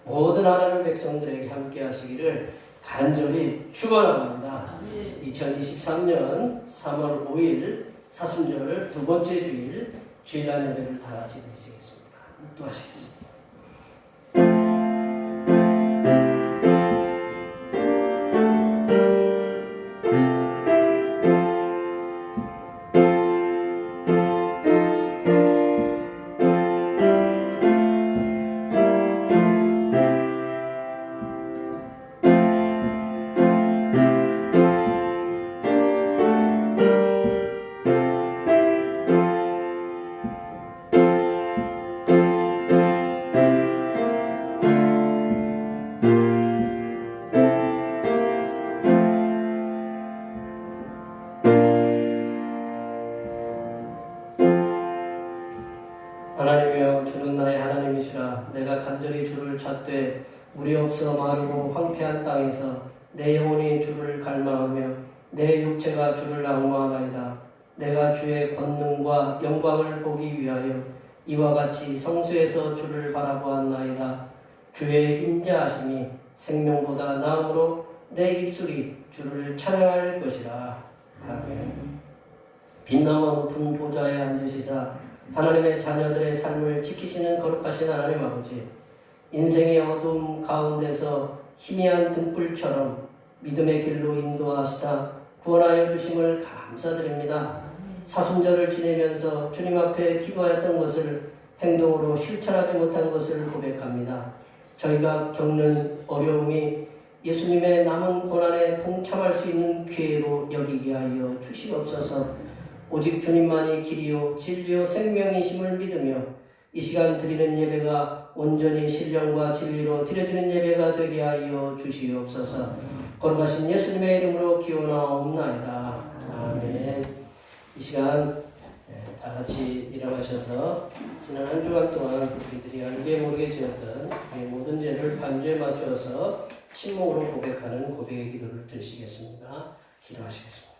모든 하나님 백성들에게 함께 하시기를 간절히 축원합니다. 2023년 3월 5일 사순절 두 번째 주일 주일날 예배를 다 같이 드리시겠습니다. 묵도하시겠습니다. 하나님이여, 주는 나의 하나님이시라. 내가 간절히 주를 찾되 물이 없어 마르고 황폐한 땅에서 내 영혼이 주를 갈망하며 내 육체가 주를 앙망하나이다. 내가 주의 권능과 영광을 보기 위하여 이와 같이 성수에서 주를 바라보았나이다. 주의 인자하심이 생명보다 나음으로 내 입술이 주를 찬양할 것이라. 아멘. 빛나와 높은 보좌에 앉으시사 하나님의 자녀들의 삶을 지키시는 거룩하신 하나님 아버지, 인생의 어두움 가운데서 희미한 등불처럼 믿음의 길로 인도하시다 구원하여 주심을 감사드립니다. 사순절을 지내면서 주님 앞에 기도하였던 것을 행동으로 실천하지 못한 것을 고백합니다. 저희가 겪는 어려움이 예수님의 남은 고난에 동참할 수 있는 기회로 여기게 하여 주시옵소서. 오직 주님만이 길이요 진리요 생명이심을 믿으며 이 시간 드리는 예배가 온전히 신령과 진리로 드려지는 예배가 되게 하여 주시옵소서. 거룩하신 예수님의 이름으로 기원하옵나이다. 아멘. 이 시간 다 같이 일어나셔서 지난 한 주간 동안 우리들이 알게 모르게 지었던 우리의 모든 죄를 반주에 맞추어서 침묵으로 고백하는 고백의 기도를 드리시겠습니다. 기도하시겠습니다.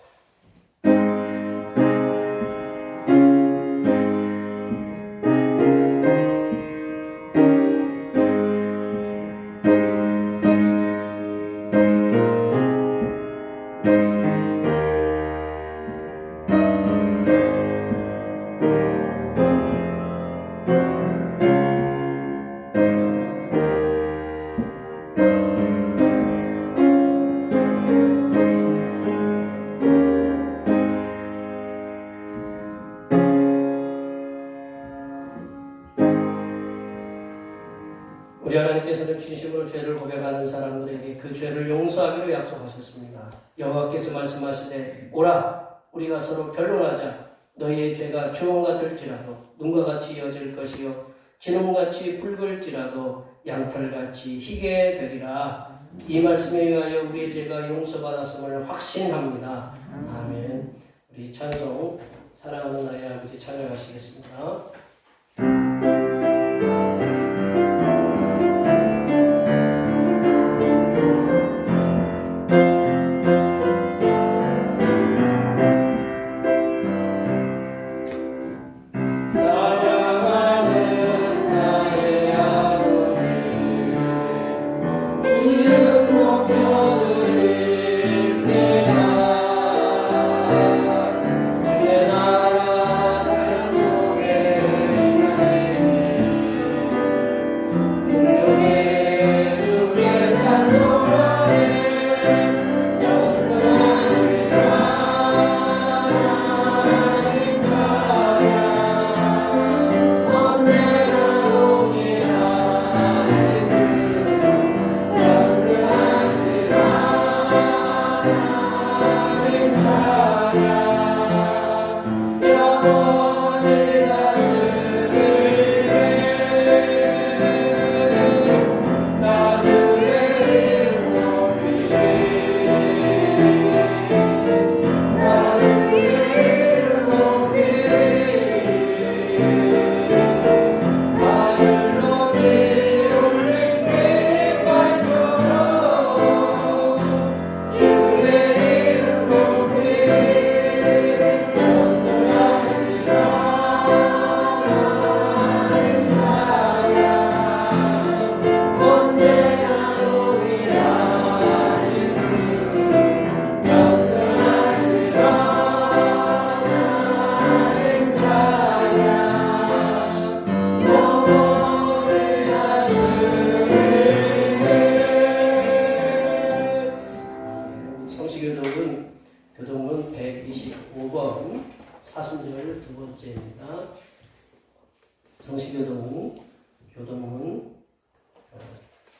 우리 하나님께서는 진심으로 죄를 고백하는 사람들에게 그 죄를 용서하기로 약속하셨습니다. 여호와께서 말씀하시되 오라 우리가 서로 변론하자. 너희의 죄가 주홍 같을지라도 눈과 같이 이어질 것이요 진홍같이 붉을지라도 양털같이 희게 되리라. 이 말씀에 의하여 우리의 죄가 용서받았음을 확신합니다. 아멘. 우리 찬송 사랑하는 나의 아버지 찬양하시겠습니다. 주의 나라 찬송에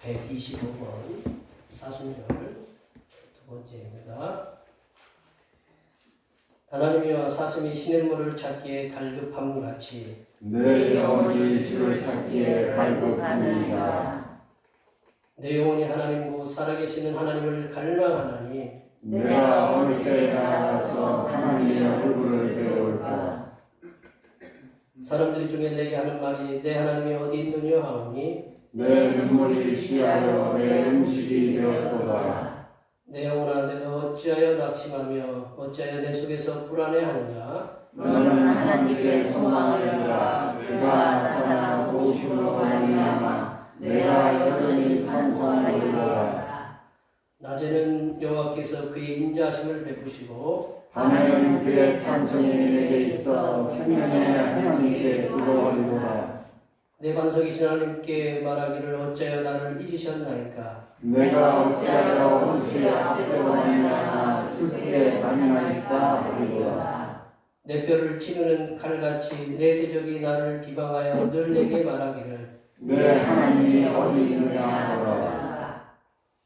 125번 사순절 두 번째입니다. 하나님이여 사슴이 시냇물을 찾기에 갈급함같이 내 영혼이 주를 찾기에 갈급하니이다. 내 영혼이 하나님과 살아계시는 하나님을 갈망하나니 내가 어느 때에 나가서 하나님의 얼굴을 배울까. 사람들이 중에 내게 하는 말이 내 하나님이 어디 있느냐 하오니 내 눈물이 취하여 내 음식이 되었도다. 내 영혼아 내가 어찌하여 낙심하며 어찌하여 내 속에서 불안해하느냐. 너는 하나님께 소망을 두라. 그가 나타나 도우심으로 말미암아 내가 여전히 찬송하리로다. 낮에는 여호와께서 그의 인자하심을 베푸시고 밤에는 그의 찬송이 내게 있어 생명의 하나님께 기도하리로다. 내 반석이신 하나님께 말하기를 어찌하여 나를 잊으셨나이까. 내가 어찌하여 원수의 앞으로 말미암아 슬프게 다니나이까 하리로다. 내 뼈를 치르는 칼같이 내 대적이 나를 비방하여 늘 내게 말하기를 내 하나님이 어디 있느냐 하더라.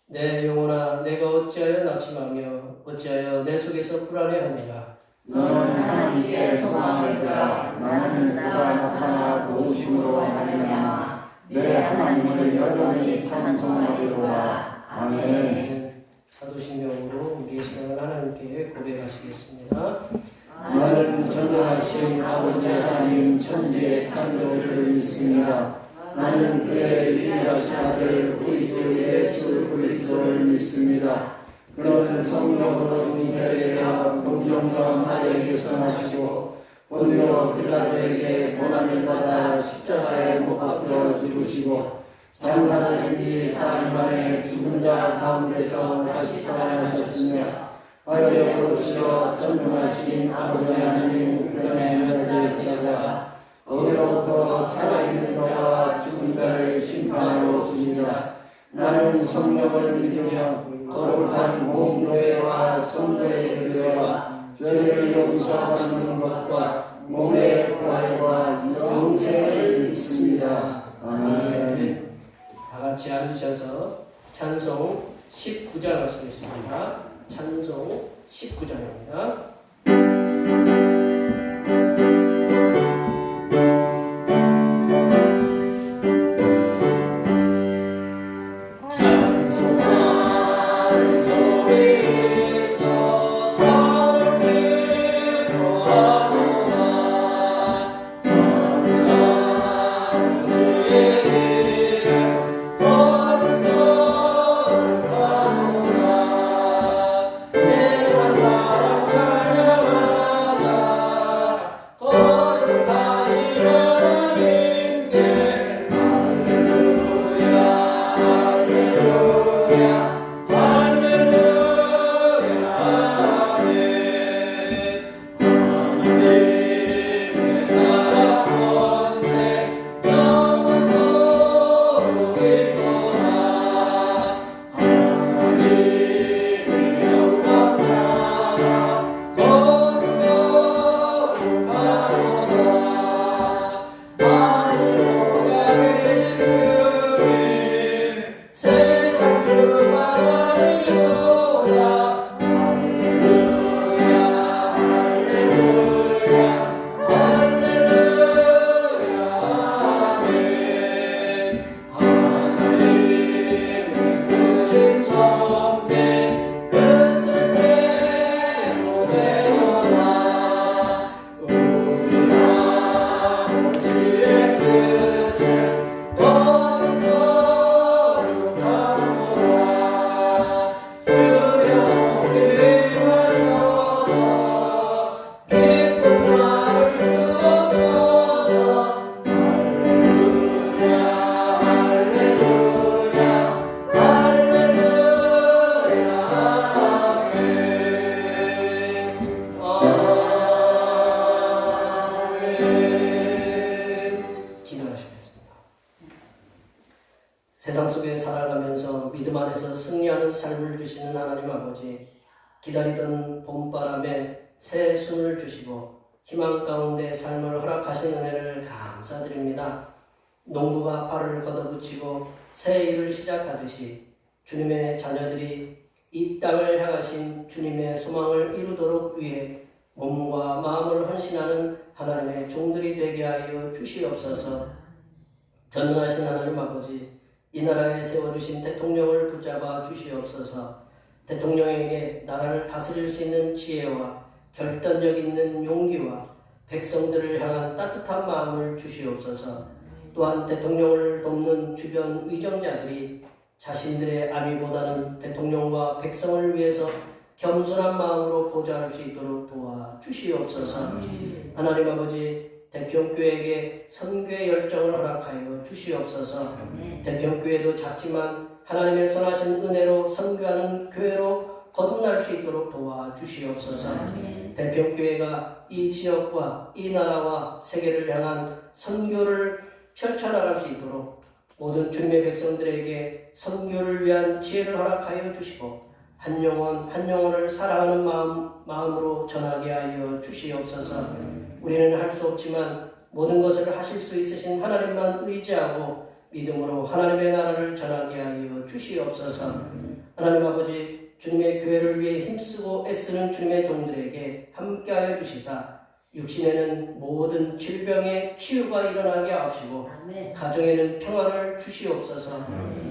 내 영혼아 내가 어찌하여 낙심하며 어찌하여 내 속에서 불안해하느냐. 너는 하나님께 소망을 두라. 나는 그가 나타나 도우심으로 말미암아 내 하나님을 여전히 찬송하리로다. 아멘. 사도신경으로 우리의 신앙을 하나님께 고백하시겠습니다. 나는 전능하신 아버지 하나님 천지의 창조주를 믿습니다. 나는 그의 유일하신 아들 우리 주 예수 그리스도를 믿습니다. 그는 성령으로 잉태되어 동정과 마리아에게서 나시고 본디오 빌라도에게 고난을 받아 십자가에 못 박혀 죽으시고 장사된 지 사흘 만에 죽은 자 가운데서 다시 살아나셨으며 하늘에 오르시어 전능하신 아버지 하나님 우편에 앉아 계시다가 거기로부터 살아있는 자와 죽은 자를 심판하러 오십니다. 나는 성령을 믿으며 거룩한 공로회와 성도의 교회와 죄를 용서받는 것과 몸의 부활과 영생을 믿습니다. 아멘. 다 같이 앉으셔서 찬송 19장 하시겠습니다. 찬송 19장입니다. 세상 속에 살아가면서 믿음 안에서 승리하는 삶을 주시는 하나님 아버지, 기다리던 봄바람에 새 순을 주시고 희망 가운데 삶을 허락하신 은혜를 감사드립니다. 농부가 발을 걷어붙이고 새 일을 시작하듯이 주님의 자녀들이 이 땅을 향하신 주님의 소망을 이루도록 위해 몸과 마음을 헌신하는 하나님의 종들이 되게 하여 주시옵소서. 전능하신 하나님 아버지, 이 나라에 세워주신 대통령을 붙잡아 주시옵소서. 대통령에게 나라를 다스릴 수 있는 지혜와 결단력 있는 용기와 백성들을 향한 따뜻한 마음을 주시옵소서. 또한 대통령을 돕는 주변 위정자들이 자신들의 안위보다는 대통령과 백성을 위해서 겸손한 마음으로 보좌할 수 있도록 도와주시옵소서. 하나님 아버지, 대평교회에게 선교의 열정을 허락하여 주시옵소서. 대평교회도 작지만 하나님의 선하신 은혜로 선교하는 교회로 거듭날 수 있도록 도와주시옵소서. 대평교회가 이 지역과 이 나라와 세계를 향한 선교를 펼쳐나갈 수 있도록 모든 주님의 백성들에게 선교를 위한 지혜를 허락하여 주시고 한 영혼 한 영혼을 사랑하는 마음으로 전하게 하여 주시옵소서. 우리는 할 수 없지만 모든 것을 하실 수 있으신 하나님만 의지하고 믿음으로 하나님의 나라를 전하게 하여 주시옵소서. 하나님 아버지, 주님의 교회를 위해 힘쓰고 애쓰는 주님의 종들에게 함께하여 주시사 육신에는 모든 질병의 치유가 일어나게 하옵시고 가정에는 평안을 주시옵소서.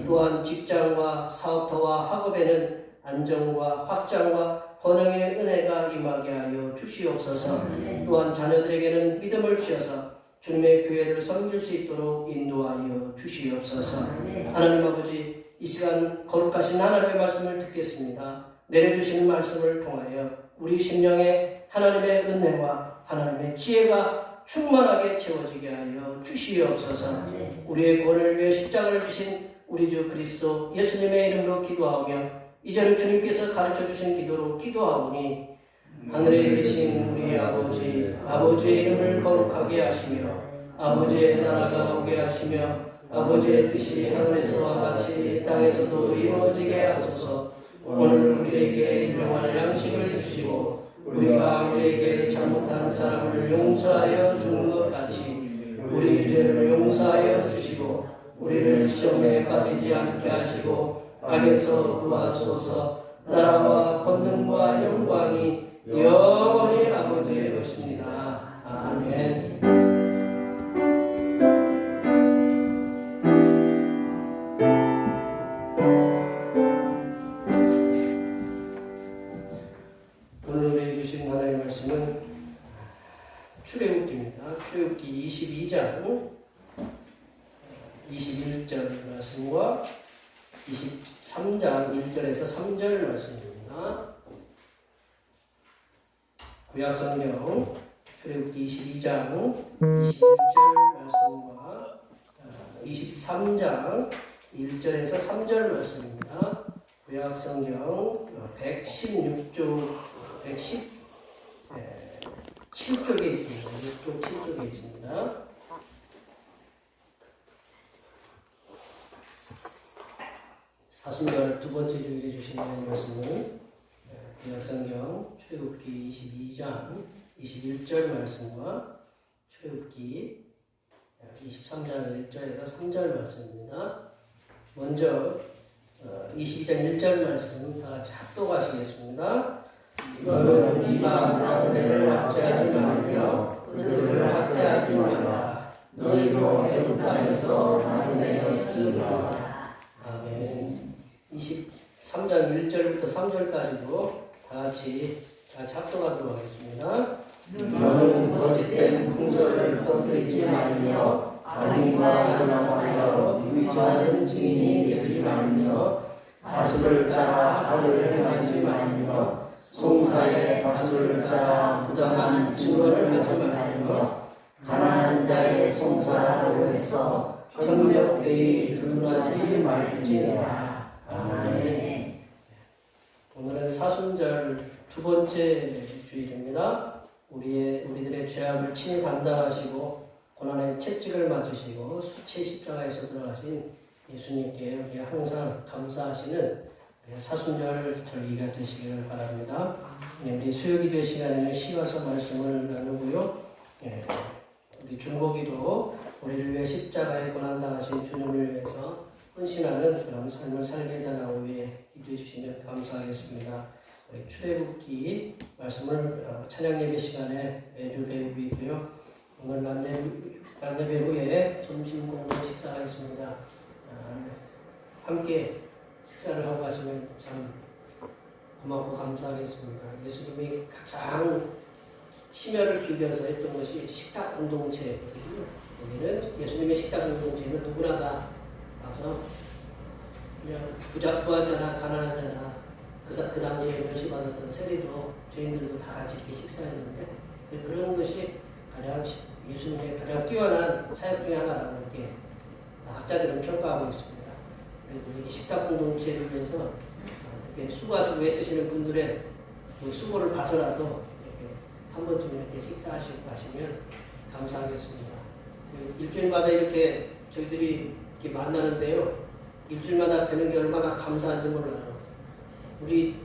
또한 직장과 사업터와 학업에는 안정과 확장과 번영의 은혜가 임하게 하여 주시옵소서. 또한 자녀들에게는 믿음을 주셔서 주님의 교회를 섬길 수 있도록 인도하여 주시옵소서. 하나님 아버지, 이 시간 거룩하신 하나님의 말씀을 듣겠습니다. 내려주시는 말씀을 통하여 우리 심령에 하나님의 은혜와 하나님의 지혜가 충만하게 채워지게 하여 주시옵소서. 우리의 구원을 위해 십자가를 주신 우리 주 그리스도 예수님의 이름으로 기도하며 이제는 주님께서 가르쳐주신 기도로 기도하오니 하늘에 계신 우리 아버지의 이름을 거룩하게 하시며 아버지의 나라가 오게 하시며 아버지의 뜻이 하늘에서와 같이 땅에서도 이루어지게 하소서. 오늘 우리에게 일용할 양식을 주시고 우리가 우리에게 잘못한 사람을 용서하여 주는 것 같이 우리 죄를 용서하여 주시고 우리를 시험에 빠지지 않게 하시고 악에서 구하소서. 나라와 권능과 영광이 영원히 아버지의 것입니다. 아멘. 오늘 우리에게 주신 하나님의 말씀은 출애굽기입니다. 출애굽기 22장 21절 말씀과 23장 1절에서 3절 말씀입니다. 구약성경 출애굽기 22장 21절 말씀과 23장 1절에서 3절 말씀입니다. 구약성경 117쪽에 있습니다. 6쪽 7쪽에 있습니다. 사순절 두 번째 주일에 주신 말씀은 구약성경 출애굽기 22장 21절 말씀과 출애굽기 23장 1절에서 3절 말씀입니다. 먼저 22장 1절 말씀 다 같이 합독하시겠습니다. 너는 이방과 은혜를 학대하지 말며 그들을 학대하지 말라. 너희도 애굽 땅에서 나그네였으리라. 아멘. 23장 1절부터 3절까지도 다 같이 합독하도록 하겠습니다. 너는 거짓된 풍설을 퍼뜨리지 말며 악인과 연합하여 위조하는 증인이 되지 말며 다수를 따라 악을 행하지 말며 송사에 다수를 따라 부당한 증언을 하지 말며 가난한 자의 송사라고 해서 협력되이 두둔하지 말지니라. 아멘. 오늘은 사순절 두 번째 주일입니다. 우리들의 죄악을 친히 담당하시고 고난의 채찍을 맞으시고 수치 십자가에서 들어가신 예수님께 우리 항상 감사하시는 사순절 절기가 되시기를 바랍니다. 우리 수요기도 시간에는 쉬어서 말씀을 나누고요. 우리 중보기도 우리를 위해 십자가에 고난당하신 주님을 위해서 헌신하는 그런 삶을 살게 되나오 위해 기도해 주시면 감사하겠습니다. 우리 출애굽기 말씀을 찬양 예배 시간에 매주 배우고 있고요. 오늘 만나배 후에 점심 공부 식사가 있습니다. 함께 식사를 하고 가시면 참 고맙고 감사하겠습니다. 예수님이 가장 심혈을 기울여서 했던 것이 식탁 공동체거든요. 여기는 예수님의 식탁 공동체는 누구나 다 와서 그냥 부자나 가난한 자나 그 당시에 멸시받았던 세리도 죄인들도 다 같이 이렇게 식사했는데 그런 것이 가장 예수님의 가장 뛰어난 사역 중에 하나라고 이렇게 학자들은 평가하고 있습니다. 그래도 이게 식탁 공동체를 위해서 이렇게 수고하시고 애쓰시는 분들의 그 수고를 봐서라도 이렇게 한 번쯤 이렇게 식사하시고 가시면 감사하겠습니다. 일주일마다 이렇게 저희들이 이렇게 만나는데요. 일주일마다 되는 게 얼마나 감사한지 몰라요. 우리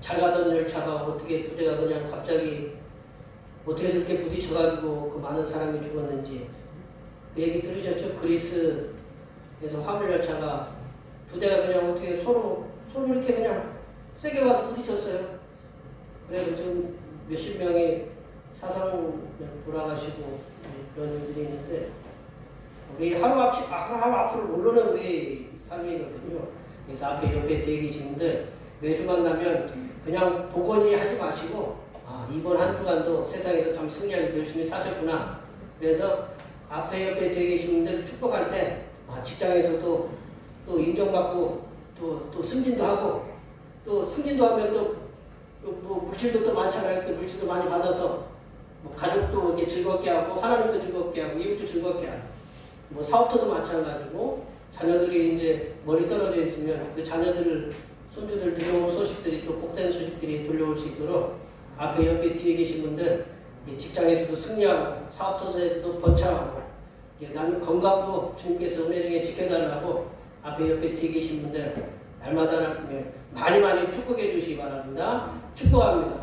잘 가던 열차가 어떻게 두 대가 그냥 갑자기 어떻게 해서 이렇게 부딪혀가지고 그 많은 사람이 죽었는지 그 얘기 들으셨죠? 그리스에서 화물열차가 두 대가 그냥 어떻게 서로 이렇게 그냥 세게 와서 부딪혔어요. 그래서 지금 몇십 명이 사상 돌아가시고 그런 일들이 있는데 우리 하루 앞으로 모르는 우리 삶이거든요. 그래서 앞에 옆에 뒤에 계신 분들 매주 만나면 그냥 보거니 하지 마시고 이번 한 주간도 세상에서 참 승리하기 위해서 열심히 사셨구나. 그래서 앞에 옆에 뒤에 계신 분들 축복할 때 직장에서도 또 인정받고 또 승진도 하고 또 승진도 하면 또 뭐 물질도 또 많잖아요. 또 물질도 많이 받아서 뭐 가족도 이렇게 즐겁게 하고 하나님도 즐겁게 하고 이웃도 즐겁게 하고 뭐 사업터도 마찬가지고 자녀들이 이제 멀리 떨어져 있으면 그 자녀들 손주들 들어올 소식들이 또 복된 소식들이 들려올 수 있도록 앞에 옆에 뒤에 계신 분들 직장에서도 승리하고 사업터에서도 번창하고 나는 건강도 주님께서 은혜 중에 지켜달라고 앞에 옆에 뒤에 계신 분들 날마다 많이 축복해 주시기 바랍니다. 축복합니다.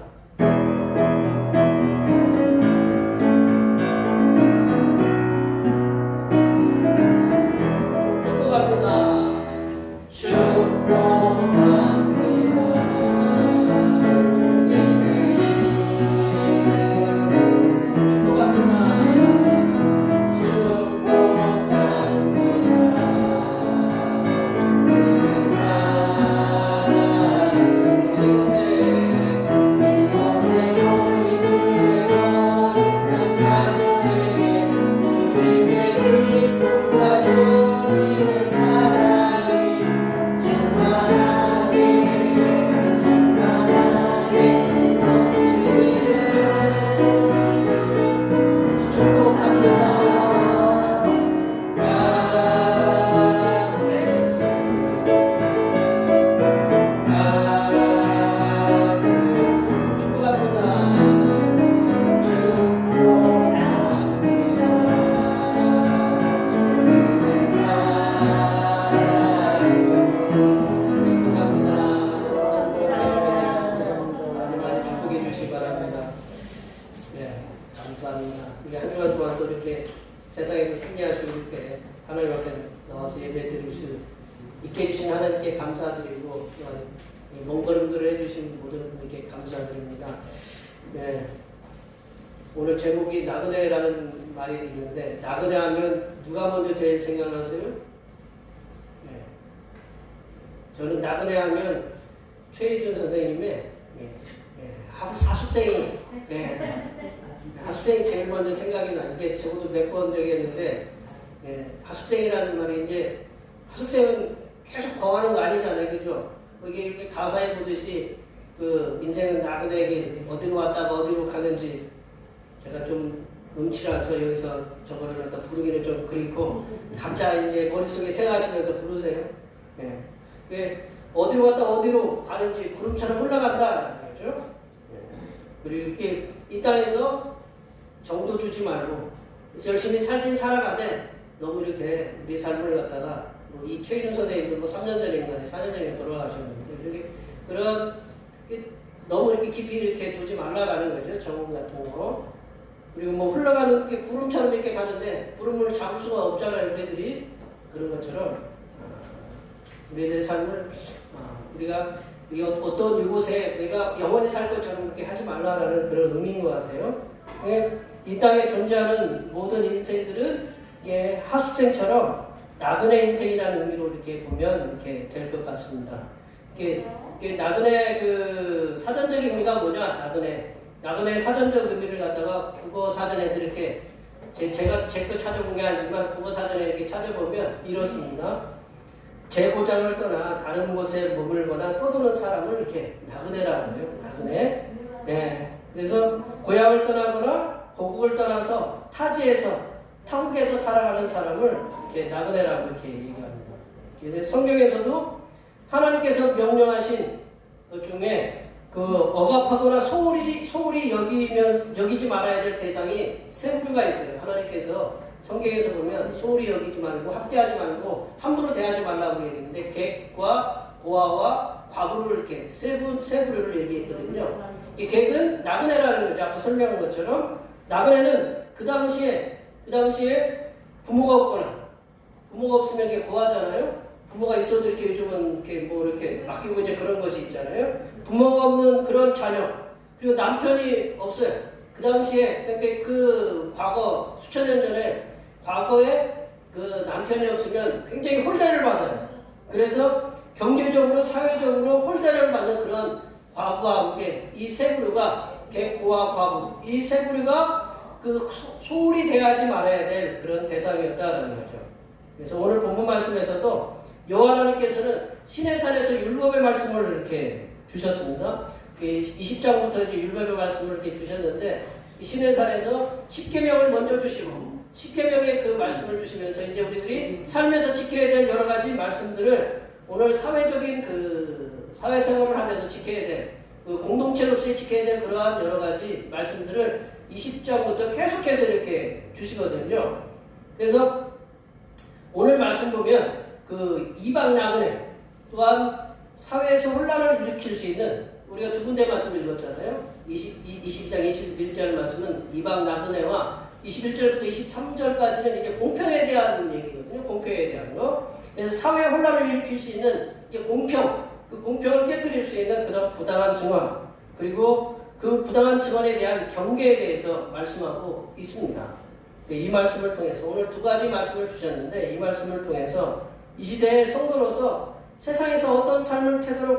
몸걸음들을 해주신 모든 분들께 감사드립니다. 네. 오늘 제목이 나그네라는 말이 있는데 나그네 하면 누가 먼저 제일 생각나세요? 네. 저는 나그네 하면 최희준 선생님의 하숙생이 하숙생이 제일 먼저 생각이 나. 이게 저것도 몇 번 적이 했는데 하숙생이라는 말이 이제 하숙생은 계속 거하는 거 아니잖아요, 그죠? 이게 이렇게 가사에 보듯이 그 인생은 나그네에게 어디로 왔다가 어디로 가는지 제가 좀 음치라서 여기서 저거를 갖다 부르기는 좀 그렇고 각자 이제 머릿속에 생각하시면서 부르세요. 왜 어디로 갔다 어디로 가는지 구름처럼 흘러간다. 그렇죠? 그리고 이렇게 이 땅에서 정도 주지 말고 열심히 살긴 살아가되 너무 이렇게 우리 삶을 갖다가 이 최희준 선생님도 3년 전인가 4년 전에 돌아가셨는데 이렇게 그런 너무 이렇게 깊이 이렇게 두지 말라라는 거죠. 정음 같은 거. 그리고 뭐 흘러가는 게 구름처럼 이렇게 가는데 구름을 잡을 수가 없잖아요. 우리들이 그런 것처럼 우리들의 삶을 우리가 어떤 이곳에 내가 영원히 살 것처럼 그렇게 하지 말라라는 그런 의미인 것 같아요. 이 땅에 존재하는 모든 인생들은 하수생처럼 나그네 인생이라는 의미로 이렇게 보면 이렇게 될 것 같습니다. 나그네 그 사전적인 의미가 뭐냐? 나그네 사전적 의미를 갖다가 국어 사전에서 이렇게 제가 제 거 찾아본 게 아니지만 국어 사전에 이렇게 찾아보면 이렇습니다. 제 고장을 떠나 다른 곳에 머물거나 떠도는 사람을 이렇게 나그네라고 해요. 나그네. 네. 그래서 고향을 떠나거나 고국을 떠나서 타지에서 타국에서 살아가는 사람을 이렇게 나그네라고 이렇게 얘기합니다. 그래서 성경에서도 하나님께서 명령하신 것 중에 그 억압하거나 소홀히 여기지 말아야 될 대상이 세 부류가 있어요. 하나님께서 성경에서 보면 소홀히 여기지 말고 학대하지 말고 함부로 대하지 말라고 얘기했는데 객과 고아와 과부를 이렇게 세 부류를 얘기했거든요. 이 객은 나그네라는 거죠. 앞서 설명한 것처럼 나그네는 그 당시에 부모가 없으면 이게 고아잖아요. 부모가 있어도 이렇게 요즘은 이렇게 맡기고 이제 그런 것이 있잖아요. 부모가 없는 그런 자녀, 그리고 남편이 없어요. 그 당시에, 그러니까 그 과거, 수천 년 전에, 과거에 그 남편이 없으면 굉장히 홀대를 받아요. 그래서 경제적으로, 사회적으로 홀대를 받는 그런 과부와 함께 이 세 부류가, 객고와 과부, 이 세 부류가 그 소홀히 대하지 말아야 될 그런 대상이었다는 거죠. 그래서 오늘 본문 말씀에서도 여호와 하나님께서는 시내산에서 율법의 말씀을 이렇게 주셨습니다. 20장부터 이제 율법의 말씀을 이렇게 주셨는데 이 시내산에서 10계명을 먼저 주시고 10계명의 그 말씀을 주시면서 이제 우리들이 삶에서 지켜야 될 여러 가지 말씀들을 오늘 사회적인 그 사회생활을 하면서 지켜야 될 그 공동체로서의 지켜야 될 그러한 여러 가지 말씀들을 20장부터 계속해서 이렇게 주시거든요. 그래서 오늘 말씀 보면 그 이방 나그네 또한 사회에서 혼란을 일으킬 수 있는 우리가 두 군데 말씀을 읽었잖아요. 20장 21절 말씀은 이방 나그네와 21절부터 23절까지는 이제 공평에 대한 얘기거든요. 공평에 대한 거. 그래서 사회 혼란을 일으킬 수 있는 이게 그 공평을 깨뜨릴 수 있는 그런 부당한 증언 그리고 그 부당한 증언에 대한 경계에 대해서 말씀하고 있습니다. 이 말씀을 통해서 오늘 두 가지 말씀을 주셨는데 이 말씀을 통해서 이 시대의 성도로서 세상에서 어떤 삶을 태도로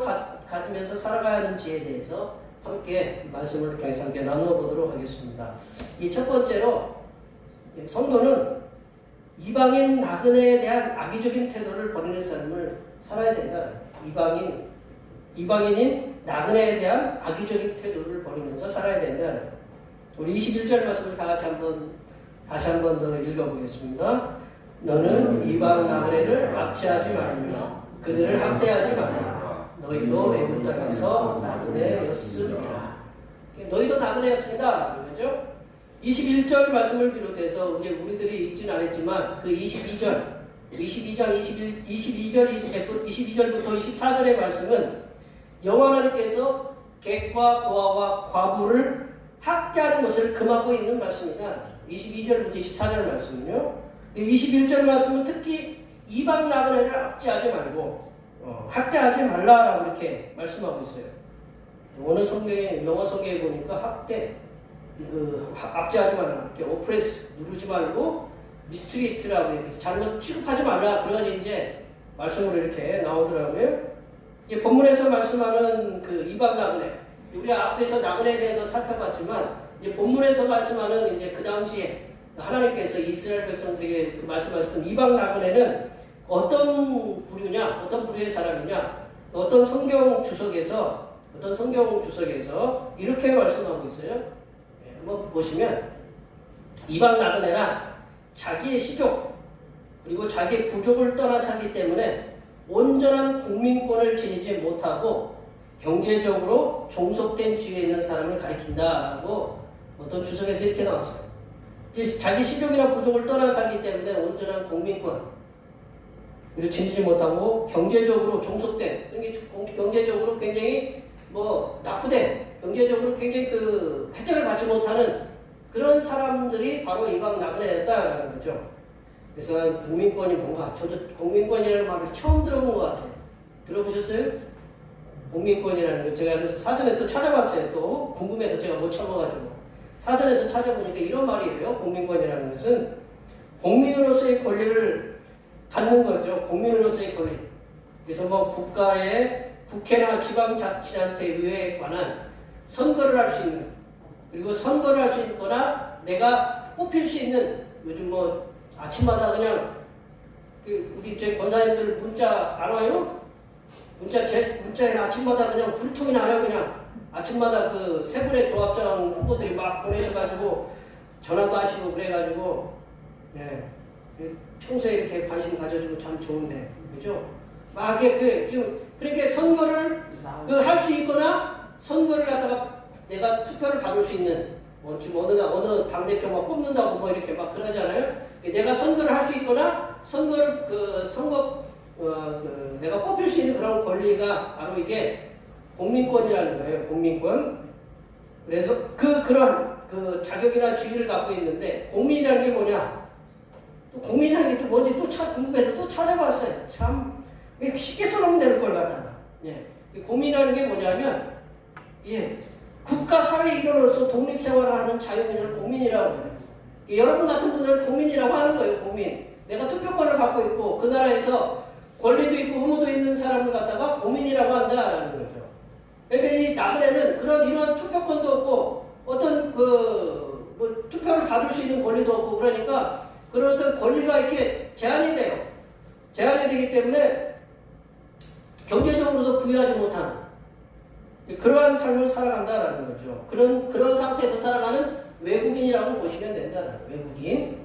가지면서 살아가야 하는지에 대해서 함께 말씀을 통해서 함께 나누어 보도록 하겠습니다. 이 첫 번째로 성도는 이방인 나그네에 대한 악의적인 태도를 버리는 삶을 살아야 된다. 이방인인 나그네에 대한 악의적인 태도를 버리면서 살아야 된다. 우리 21절 말씀을 다시 한번 더 읽어보겠습니다. 너는 이방 나그네를 압제하지 말며 그들을 학대하지 말라. 너희도 애굽 땅에서 나그네였으리라. 너희도 나그네였습니다. 그렇죠? 21절 말씀을 비롯해서 이제 우리들이 읽지는 않았지만 그 22장 22절부터 24절의 말씀은 여호와 하나님께서 객과 고아와 과부를 학대하는 것을 금하고 있는 말씀이다. 22절부터 24절 말씀은요. 21절 말씀은 특히 이방 나그네를 압제하지 말고 학대하지 말라라고 이렇게 말씀하고 있어요. 오늘 영어 성경에 보니까 압제하지 말라, 이렇게 오프레스 누르지 말고 미스트리트라고 이렇게 잘못 취급하지 말라 그런 이제 말씀으로 이렇게 나오더라고요. 이제 본문에서 말씀하는 그 이방 나그네, 우리 앞에서 나그네에 대해서 살펴봤지만 이제 본문에서 말씀하는 이제 그 당시에 하나님께서 이스라엘 백성들에게 그 말씀하셨던 이방 나그네는 어떤 부류의 사람이냐, 어떤 성경 주석에서 이렇게 말씀하고 있어요. 한번 보시면 이방 나그네란 자기의 시족 그리고 자기의 부족을 떠나 살기 때문에 온전한 국민권을 지니지 못하고 경제적으로 종속된 지위에 있는 사람을 가리킨다라고 어떤 주석에서 이렇게 나왔어요. 자기 시족이나 부족을 떠나 살기 때문에 온전한 국민권을 지니지 못하고 경제적으로 종속된, 경제적으로 굉장히 나쁘된, 경제적으로 굉장히 그 혜택을 받지 못하는 그런 사람들이 바로 이방 나그네였다라는 거죠. 그래서 국민권이 뭔가, 저도 국민권이라는 말을 처음 들어본 것 같아요. 들어보셨어요? 공민권이라는 거 제가 그래서 사전에 또 찾아봤어요. 또 궁금해서 제가 못 참아가지고 사전에서 찾아보니까 이런 말이에요. 공민권이라는 것은 국민으로서의 권리를 갖는 거죠. 국민으로서의 권리. 그래서 뭐 국가의 국회나 지방자치단체의회에 관한 선거를 할 수 있는, 그리고 선거를 할 수 있거나 내가 뽑힐 수 있는, 요즘 뭐 아침마다 그냥 우리 저희 권사님들 문자 안 와요? 문자에 아침마다 그냥 불통이 나요. 그냥 아침마다 그 세 분의 조합장 후보들이 막 보내셔가지고 전화도 하시고 그래가지고 평소에 이렇게 관심 가져주고 참 좋은데, 그죠? 막 이게 지금 그러니까 선거를 할 수 있거나 선거를 갖다가 내가 투표를 받을 수 있는, 지금 어느 당 대표 막 뽑는다고 뭐 이렇게 막 그러잖아요. 내가 선거를 할 수 있거나 선거를 내가 뽑힐 수 있는 그런 권리가 바로 이게 공민권이라는 거예요. 공민권. 그래서 그런 자격이나 지위를 갖고 있는데, 공민이라는 게 뭐냐? 또 공민이라는 게 또 뭔지 궁금해서 또 찾아봤어요. 참 쉽게 써놓으면 되는 걸 갖다가. 공민이라는 게 뭐냐면, 국가 사회 일원으로서 독립생활을 하는 자유민을 공민이라고 해요. 여러분 같은 분들은 국민이라고 하는 거예요. 국민. 내가 투표권을 갖고 있고 그 나라에서 권리도 있고 의무도 있는 사람을 갖다가 공민이라고 한다라는 거죠. 그러니까 이 나그네는 이런 투표권도 없고 어떤 투표를 받을 수 있는 권리도 없고, 그러니까 그런 어떤 권리가 이렇게 제한이 돼요. 제한이 되기 때문에 경제적으로도 부유하지 못하는 그러한 삶을 살아간다라는 거죠. 그런 상태에서 살아가는 외국인이라고 보시면 된다는 거예요. 외국인.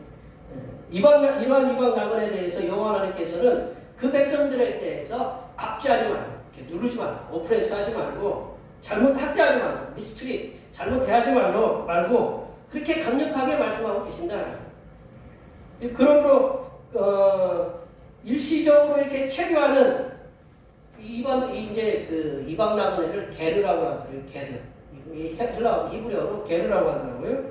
이러한 이방 나그네에 대해서 여호와 하나님께서는 그 백성들에 대해서 압제하지 말고, 이렇게 누르지 말고, 오프레스 하지 말고, 잘못 학대하지 말고, 미스트리 잘못 대하지 말고 그렇게 강력하게 말씀하고 계신다. 그러므로 일시적으로 이렇게 체류하는 이방 나그네를 게르라고 하더라고요. 게르. 히브리어로 게르라고 하더라고요.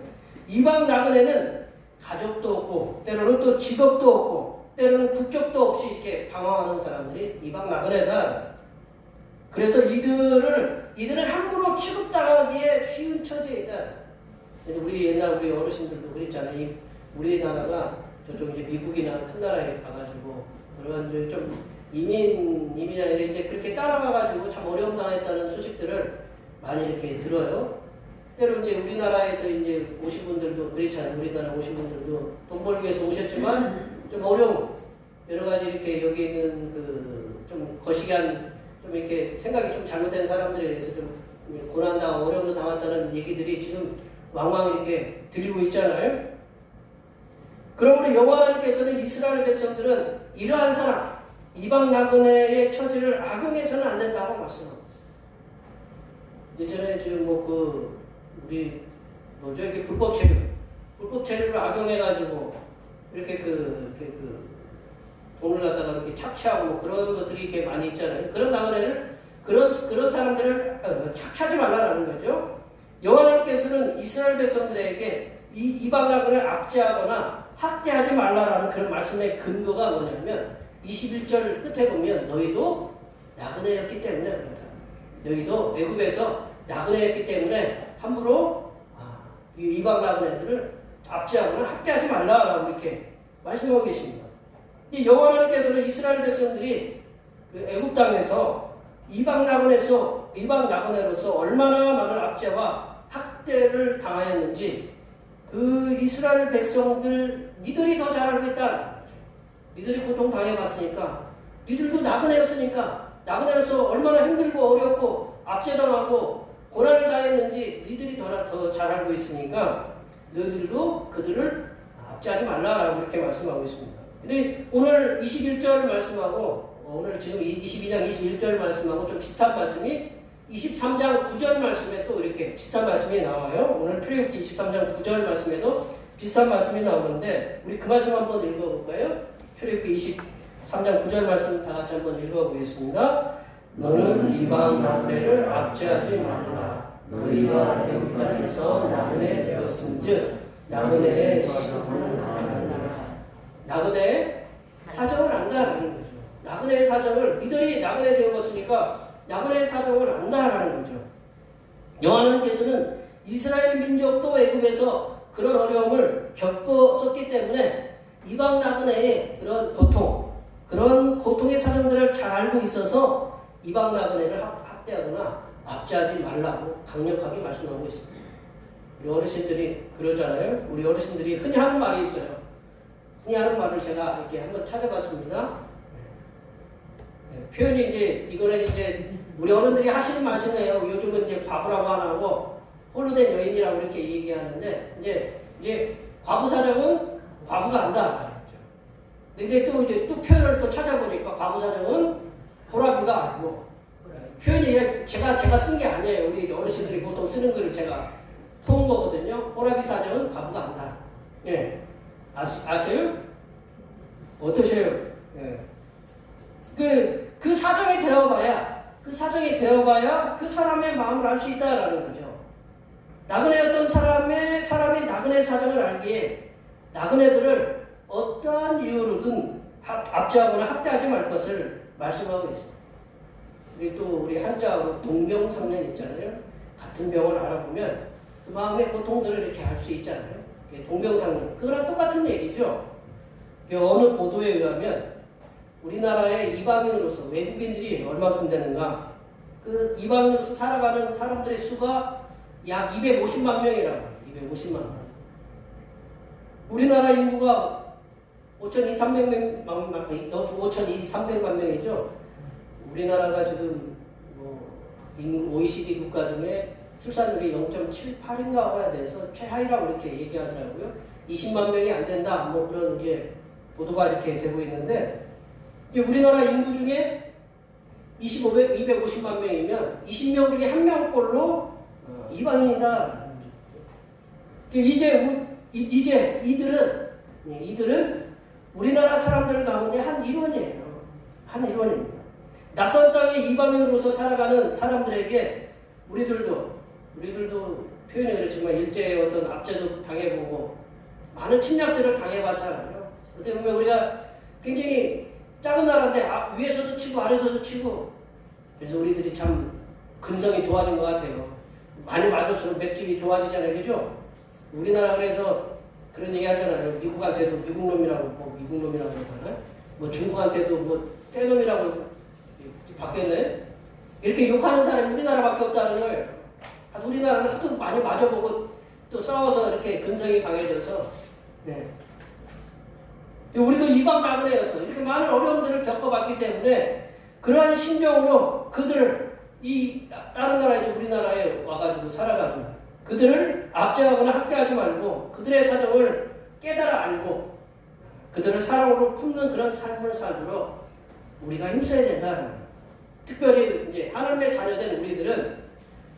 이방 나그네는 가족도 없고, 때로는 또 직업도 없고, 때로는 국적도 없이 이렇게 방황하는 사람들이 이방 나그네다. 그래서 이들은 함부로 취급당하기에 쉬운 처지이다. 우리 어르신들도 그랬잖아요. 우리나라가 저쪽 이제 미국이나 큰 나라에 가가지고 그런 좀 이민이나 이제 그렇게 따라가가지고 참 어려움 당했다는 소식들을 많이 이렇게 들어요. 때로 이제 우리나라에서 이제 오신 분들도 그렇잖아요. 우리나라 오신 분들도 돈 벌기 위해서 오셨지만 좀 어려움, 여러 가지 이렇게 여기 있는 좀 거시기한, 좀 이렇게 생각이 좀 잘못된 사람들에 대해서 좀 고난당하고 어려움도 당했다는 얘기들이 지금 왕왕 이렇게 들리고 있잖아요. 그러므로 여호와 하나님께서는 이스라엘 백성들은 이러한 사람, 이방 나그네의 처지를 악용해서는 안 된다고 말씀하고 있어요. 예전에 지금 이렇게 불법 체류를 악용해가지고 이렇게 돈을 갖다가 이렇게 착취하고 뭐 그런 것들이 이렇게 많이 있잖아요. 그런 나그네를 그런 사람들을 착취하지 말라는 거죠. 여호와 하나님께서는 이스라엘 백성들에게 이방 나그네를 압제하거나 학대하지 말라라는 그런 말씀의 근거가 뭐냐면 21절 끝에 보면 너희도 나그네였기 때문에 그렇다. 너희도 애굽에서 나그네였기 때문에 함부로 이방 나그네들을 압제하거나 학대하지 말라라고 이렇게 말씀하고 계십니다. 여호와 하나님께서는 이스라엘 백성들이 애굽 땅에서 이방 나그네로서 얼마나 많은 압제와 학대를 당하였는지 그 이스라엘 백성들 니들이 더 잘 알고 있다. 니들이 고통 당해봤으니까, 니들도 나그네였으니까, 나그네로서 얼마나 힘들고 어렵고 압제당하고 고난을 당했는지 니들이 더 잘 알고 있으니까 너희들도 그들을 압제하지 말라라고 이렇게 말씀하고 있습니다. 근데 오늘 21절 말씀하고 오늘 지금 22장 21절 말씀하고 좀 비슷한 말씀이 23장 9절 말씀에 또 이렇게 비슷한 말씀이 나와요. 오늘 출애굽기 23장 9절 말씀에도 비슷한 말씀이 나오는데 우리 그 말씀 한번 읽어볼까요? 출애굽기 23장 9절 말씀 다 같이 한번 읽어보겠습니다. 너는 이방 나그네를 압제하지 말라. 너희가 애굽 땅에서 나그네 되었음즉 나그네의 사정을 안다. 나그네의 사정을 안다라는 거죠. 나그네의 사정을 니들이 나그네 되었으니까 나그네의 사정을 안다라는 거죠. 여호와께서는 이스라엘 민족도 애굽에서 그런 어려움을 겪었었기 때문에 이방 나그네의 그런 고통의 사정들을 잘 알고 있어서 이방 나그네를 학대하거나 압제하지 말라고 강력하게 말씀하고 있습니다. 우리 어르신들이 그러잖아요. 우리 어르신들이 흔히 하는 말이 있어요. 흔히 하는 말을 제가 이렇게 한번 찾아봤습니다. 표현이 이거는 우리 어른들이 하시는 말씀이에요. 요즘은 과부라고 안 하고 홀로 된 여인이라고 이렇게 얘기하는데 이제 과부 사정은 과부가 안다. 근데 또 표현을 또 찾아보니까 과부 사정은 호라비가 아니고 표현이 제가 쓴 게 아니에요. 우리 어르신들이 보통 쓰는 글을 제가 본 거거든요. 호라비 사정은 과부가 안다. 예. 아세요? 어떠세요? 예. 그 사정이 되어봐야 그 사람의 마음을 알 수 있다라는 거죠. 나그네였던 사람이 나그네 사정을 알기에 나그네들을 어떠한 이유로든 압제하거나 학대하지 말 것을 말씀하고 있습니다. 우리 한자어로 동병상련 있잖아요. 같은 병을 알아보면 그 마음의 고통들을 이렇게 알 수 있잖아요. 동병상련. 그거랑 똑같은 얘기죠. 어느 보도에 의하면 우리나라의 이방인으로서 외국인들이 얼마큼 되는가? 그 이방인으로서 살아가는 사람들의 수가 약 250만 명이라고. 250만 명. 우리나라 인구가 5,200만 명이죠. 우리나라가 지금 OECD 국가 중에 출산율이 0.78인가 해야 돼서 최하위라고 이렇게 얘기하더라고요. 20만 명이 안 된다. 그런 보도가 이렇게 되고 있는데 우리나라 인구 중에 250만 명이면 20명 중에 1명꼴로 이방인이다. 이제 이들은 우리나라 사람들 가운데 한 일원이에요. 한 일원입니다. 낯선 땅에 이방인으로서 살아가는 사람들에게 우리들도 표현이 그렇지만 일제의 어떤 압제도 당해보고 많은 침략들을 당해봤잖아요. 어떻게 보면 우리가 굉장히 작은 나라인데 위에서도 치고 아래서도 치고 그래서 우리들이 참 근성이 좋아진 것 같아요. 많이 맞을수록 맷집이 좋아지잖아요. 그죠? 우리나라 그래서 그런 얘기 하잖아요. 미국한테도 미국놈이라고 미국놈이라고 하잖아요. 중국한테도 떼놈이라고 바뀌었네. 이렇게 욕하는 사람이 우리나라밖에 없다는 거예요. 우리나라는 하도 많이 맞아보고 또 싸워서 이렇게 근성이 강해져서 우리도 이방 나그네였어. 이렇게 많은 어려움들을 겪어봤기 때문에 그러한 심정으로 다른 나라에서 우리나라에 와가지고 살아가는 그들을 압제하거나 학대하지 말고 그들의 사정을 깨달아 알고 그들을 사랑으로 품는 그런 삶을 살도록 우리가 힘써야 된다. 특별히 하나님의 자녀된 우리들은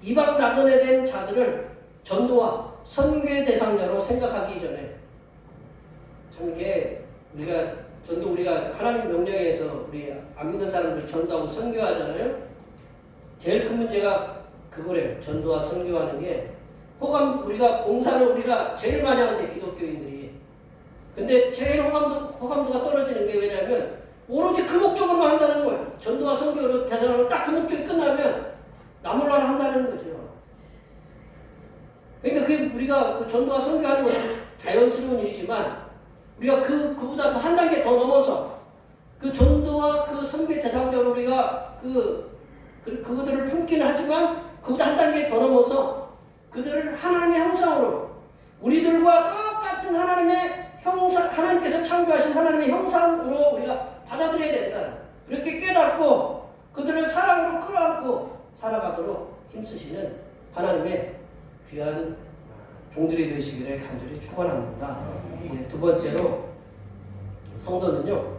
이방 나그네 된 자들을 전도와 선교의 대상자로 생각하기 전에 참 이게 우리가 하나님 명령에서 우리 안 믿는 사람들 전도하고 선교하잖아요. 제일 큰 문제가 그거래요. 전도와 선교하는 게 우리가 봉사를 우리가 제일 많이 하는데 기독교인들이 근데 제일 호감도가 떨어지는 게 왜냐하면 오로지 그 목적으로만 한다는 거예요. 전도와 선교로 대상으로 딱 그 목적이 끝나면 나몰라라 한다는 거죠. 그러니까 우리가 전도와 선교하는 것은 자연스러운 일이지만 우리가 그보다 더 한 단계 더 넘어서 그 전도와 그 선교의 대상적으로 우리가 그들을 품기는 하지만 그보다 한 단계 더 넘어서 그들을 하나님의 형상으로 우리들과 똑같은 하나님께서 창조하신 하나님의 형상으로 우리가 받아들여야 된다. 그렇게 깨닫고 그들을 사랑으로 끌어안고 살아가도록 힘쓰시는 하나님의 귀한 종들이 되시기를 간절히 축원합니다. 두 번째로 성도는요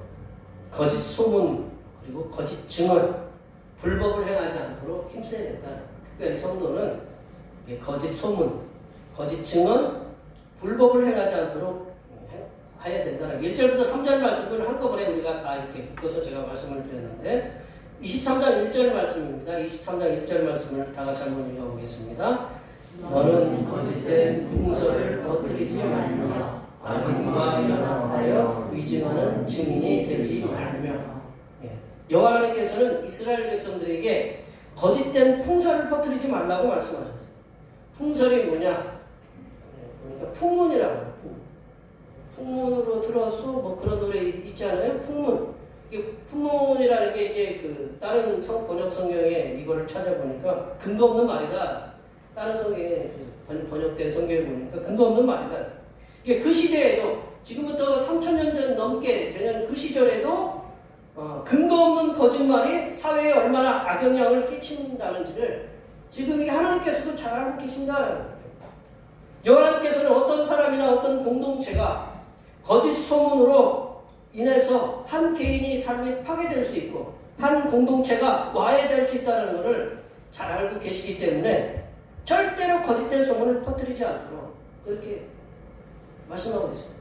거짓 소문 그리고 거짓 증언 불법을 행하지 않도록 힘써야 된다. 특별히 성도는 거짓 소문, 거짓 증언, 불법을 행하지 않도록 해야 된다. 1절부터 3절 말씀을 한꺼번에 우리가 다 이렇게 묶어서 제가 말씀을 드렸는데 23장 1절 말씀입니다. 23장 1절 말씀을 다 같이 한번 읽어보겠습니다. 너는 거짓된 풍설을 퍼뜨리지 말며 악인과 연합하여 위증하는 증인이 되지 말며 여호와 하나님께서는 이스라엘 백성들에게 거짓된 풍설을 퍼뜨리지 말라고 말씀하셨어요. 풍설이 뭐냐? 그러니까 풍문이라고. 풍문으로 들어서 뭐 그런 노래 있지 않아요? 풍문. 이게 풍문이라는 게 이제 그 다른 번역 성경에 이걸 찾아보니까 근거 없는 말이다. 다른 성경에 번역된 성경을 보니까 근거 없는 말이다. 이게 그 시대에도 지금부터 3000년 전 넘게 되는 그 시절에도 근거 없는 거짓말이 사회에 얼마나 악영향을 끼친다는지를 지금 이게 하나님께서도 잘 알고 계신다는 거죠. 여호와께서는 어떤 사람이나 어떤 공동체가 거짓 소문으로 인해서 한 개인이 삶이 파괴될 수 있고 한 공동체가 와해될 수 있다는 것을 잘 알고 계시기 때문에 절대로 거짓된 소문을 퍼뜨리지 않도록 그렇게 말씀하고 있습니다.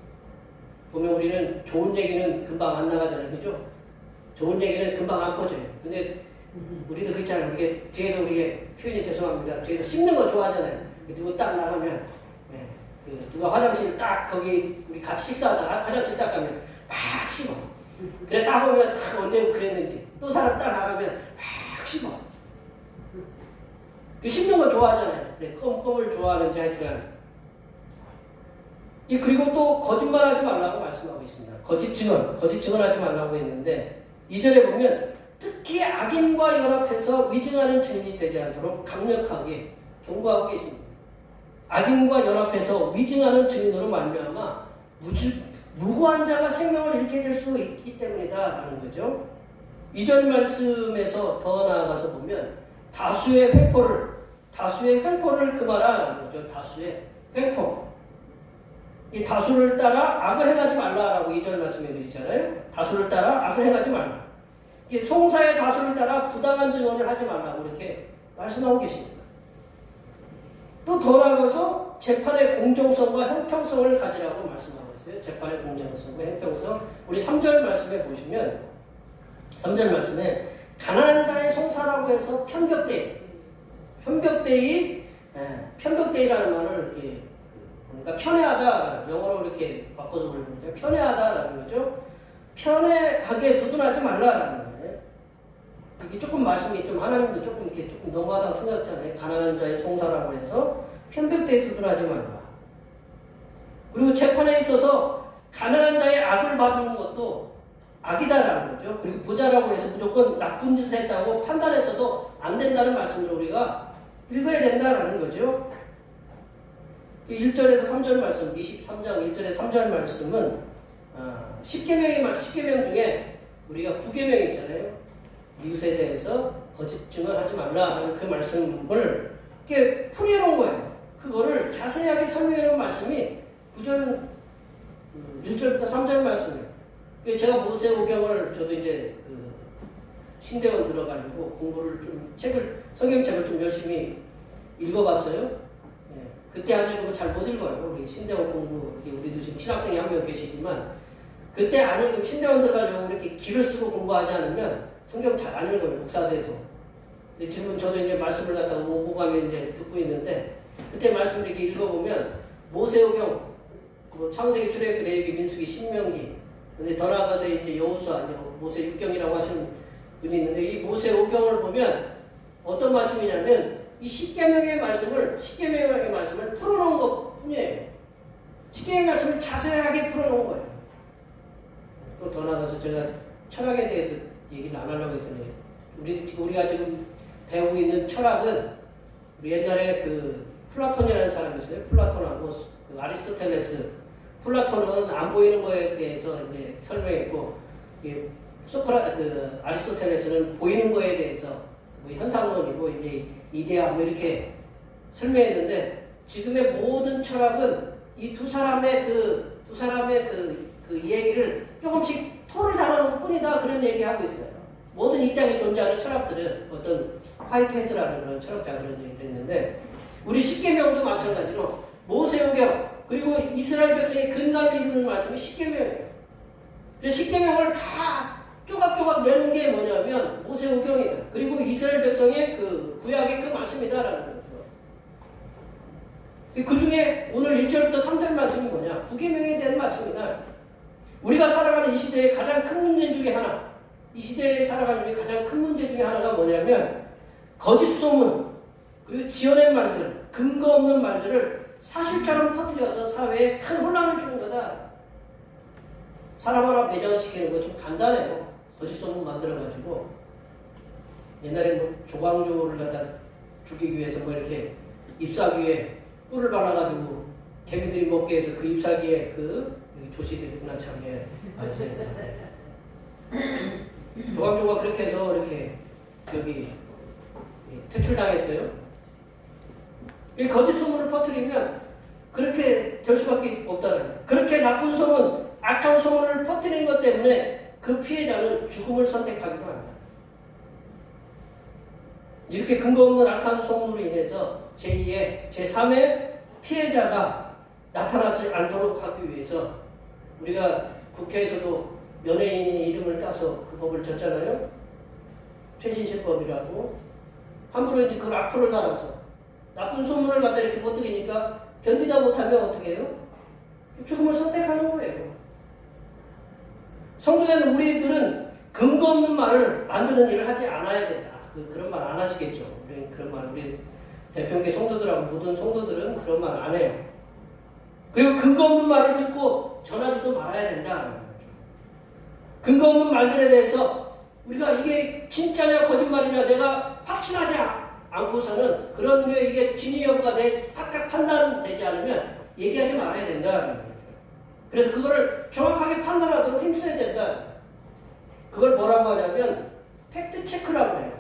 보면 우리는 좋은 얘기는 금방 안 나가잖아요. 그죠? 좋은 얘기는 금방 안 퍼져요. 근데 우리도 그렇잖아요. 이게 뒤에서 우리가 표현이 죄송합니다. 뒤에서 씹는 거 좋아하잖아요. 누구 딱 나가면 누가 화장실 딱 거기 우리 같이 식사하다가 화장실 딱 가면 막 씹어. 그래 딱 보면 딱 언제 그랬는지 또 사람 딱 나가면 막 씹어. 그 씹는 거 좋아하잖아요. 그래 껌을 좋아하는지 하여튼. 그리고 또 거짓말하지 말라고 말씀하고 있습니다. 거짓 증언하지 말라고 했는데 2절에 보면 특히 악인과 연합해서 위증하는 증인이 되지 않도록 강력하게 경고하고 계십니다. 악인과 연합해서 위증하는 증인으로 말미암아 무고한 자가 생명을 잃게 될 수 있기 때문이다 라는 거죠. 2절 말씀에서 더 나아가서 보면 다수의 횡포를 금하라 라는 거죠. 다수의 횡포. 이 다수를 따라 악을 행하지 말라라고 2절 말씀에 되잖아요. 다수를 따라 악을 행하지 말라. 송사의 다수를 따라 부당한 증언을 하지 말라고 이렇게 말씀하고 계십니다. 또 더 나아가서 재판의 공정성과 형평성을 가지라고 말씀하고 있어요. 재판의 공정성과 형평성. 우리 3절 말씀에 보시면 3절 말씀에 가난한 자의 송사라고 해서 편벽대이라는 말을 이렇게 그러니까 편애하다, 영어로 이렇게 바꿔서 부르는데 편애하다라는 거죠. 편애하게 두둔하지 말라라는 거예요. 이게 조금 말씀이 좀 하나님도 조금 너무하다고 생각했잖아요. 가난한 자의 송사라고 해서 편벽대에 두둔하지 말라. 그리고 재판에 있어서 가난한 자의 악을 봐주는 것도 악이다라는 거죠. 그리고 부자라고 해서 무조건 나쁜 짓을 했다고 판단해서도 안 된다는 말씀을 우리가 읽어야 된다라는 거죠. 1절에서 3절 말씀, 23장 1절에서 3절 말씀은 10계명 중에 우리가 9계명 있잖아요. 이웃에 대해서 거짓 증언하지 말라 하는 그 말씀을 이렇게 풀이해놓은 거예요. 그거를 자세하게 설명해놓은 말씀이 9절, 1절부터 3절 말씀이에요. 제가 모세오경을 저도 이제 신대원 들어가려고 공부를 좀 성경책을 좀 열심히 읽어봤어요. 그때 아직 잘 못 읽어요. 우리 신대원 공부, 우리도 지금 신학생이 한 명 계시지만, 그때 안 읽으면 신대원 들어가려고 이렇게 기를 쓰고 공부하지 않으면 성경 잘 안 읽어요, 목사들도. 근데 지금 저도 이제 말씀을 갖다가 오고가며 이제 듣고 있는데, 그때 말씀을 이렇게 읽어보면, 모세오경, 창세기, 출애굽기, 레위기, 민수기, 신명기, 근데 더 나아가서 이제 여호수아, 모세육경이라고 하시는 분이 있는데, 이 모세오경을 보면 어떤 말씀이냐면, 이 10계명의 말씀을 풀어놓은 것 뿐이에요. 10계명의 말씀을 자세하게 풀어놓은 거예요. 또 더 나아가서 제가 철학에 대해서 얘기를 안 하려고 했더니, 우리가 지금 배우고 있는 철학은, 우리 옛날에 플라톤이라는 사람이 있어요. 플라톤하고 아리스토텔레스. 플라톤은 안 보이는 거에 대해서 이제 설명했고, 아리스토텔레스는 보이는 거에 대해서 현상론이고 이제 이데아 이렇게 설명했는데, 지금의 모든 철학은 이 두 사람의 그 얘기를 조금씩 토를 달아놓을 뿐이다, 그런 얘기하고 있어요. 모든 이 땅에 존재하는 철학들은 어떤 화이트헤드라는 그런 철학자들은 얘기를 했는데, 우리 십계명도 마찬가지로 모세오경 그리고 이스라엘 백성의 근간을 이루는 말씀이 십계명이에요. 그래서 십계명을 다 조각조각 내는 게 뭐냐면 모세오경이다. 그리고 이스라엘 백성의 구약의 그 말씀이다라는 거죠. 그 중에 오늘 1절부터 3절 말씀이 뭐냐? 9계명에 대한 말씀이다. 우리가 살아가는 이 시대의 가장 큰 문제 중에 하나, 이 시대에 살아가는 중에 가장 큰 문제 중에 하나가 뭐냐면 거짓 소문 그리고 지어낸 말들, 근거 없는 말들을 사실처럼 퍼뜨려서 사회에 큰 혼란을 주는 거다. 사람 하나 매장시키는 거 좀 간단해요. 거짓 소문 만들어가지고 옛날에 뭐 조광조를 갖다 죽이기 위해서 뭐 이렇게 잎사귀에 꿀을 발라가지고 개미들이 먹게 해서 그 잎사귀에 그 조시들이구나 참 예. 조광조가 그렇게 해서 이렇게 여기 퇴출당했어요. 이 거짓 소문을 퍼뜨리면 그렇게 될 수밖에 없다는 거예요. 그렇게 나쁜 소문, 악한 소문을 퍼뜨리는 것 때문에 그 피해자는 죽음을 선택하기도 합니다. 이렇게 근거 없는 악한 소문으로 인해서 제2의, 제3의 피해자가 나타나지 않도록 하기 위해서 우리가 국회에서도 연예인의 이름을 따서 그 법을 졌잖아요. 최진실법이라고. 함부로 이제 그걸 악플을 달아서 나쁜 소문을 갖다 이렇게 퍼뜨리니까 견디다 못하면 어떻게 해요? 죽음을 선택하는 거예요. 성도는 우리들은 근거 없는 말을 만드는 일을 하지 않아야 된다. 그런 말 안 하시겠죠. 그런 말 우리 대평계 성도들하고 모든 성도들은 그런 말 안 해요. 그리고 근거 없는 말을 듣고 전하지도 말아야 된다. 근거 없는 말들에 대해서 우리가 이게 진짜냐 거짓말이냐 내가 확신하지 않고서는 그런 게 이게 진위 여부가 내 각각 판단되지 않으면 얘기하지 말아야 된다. 그래서 그거를 정확하게 판단하도록 힘써야 된다. 그걸 뭐라고 하냐면 팩트 체크라고 해요.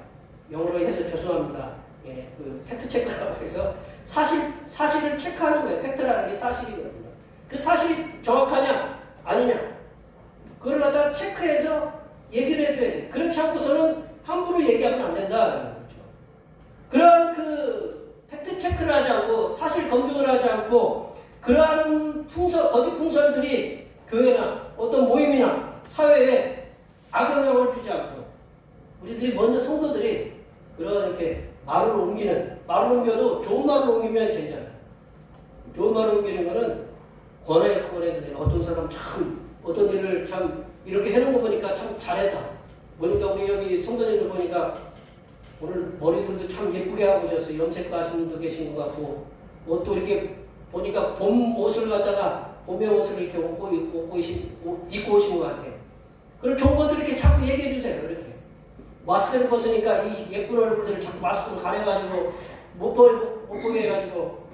영어로 해서 죄송합니다. 예, 그 팩트 체크라고 해서 사실을 체크하는 거예요. 팩트라는 게 사실이거든요. 그 사실이 정확하냐 아니냐 그걸 갖다 체크해서 얘기를 해줘야 돼. 그렇지 않고서는 함부로 얘기하면 안 된다는 거죠. 그런 그 팩트 체크를 하지 않고 사실 검증을 하지 않고 그러한 거짓 풍설들이 교회나 어떤 모임이나 사회에 악영향을 주지 않고 우리들이 먼저 성도들이 그런 이렇게 말을 옮겨도 좋은 말을 옮기면 괜찮아요. 좋은 말을 옮기는 거는 권해도 돼요. 어떤 사람 참 어떤 일을 참 이렇게 해놓은 거 보니까 참 잘했다. 보니까 우리 여기 성도님들 보니까 오늘 머리들도 참 예쁘게 하고 오셨어요. 염색도 하신 분도 계신 것 같고 옷도 이렇게 보니까 봄 옷을 갖다가 봄의 옷을 이렇게 입고 오신 것 같아요. 그럼 좋은 것들 이렇게 자꾸 얘기해 주세요. 이렇게 마스크를 벗으니까 이 예쁜 얼굴들을 자꾸 마스크로 가려가지고 못 보게 해가지고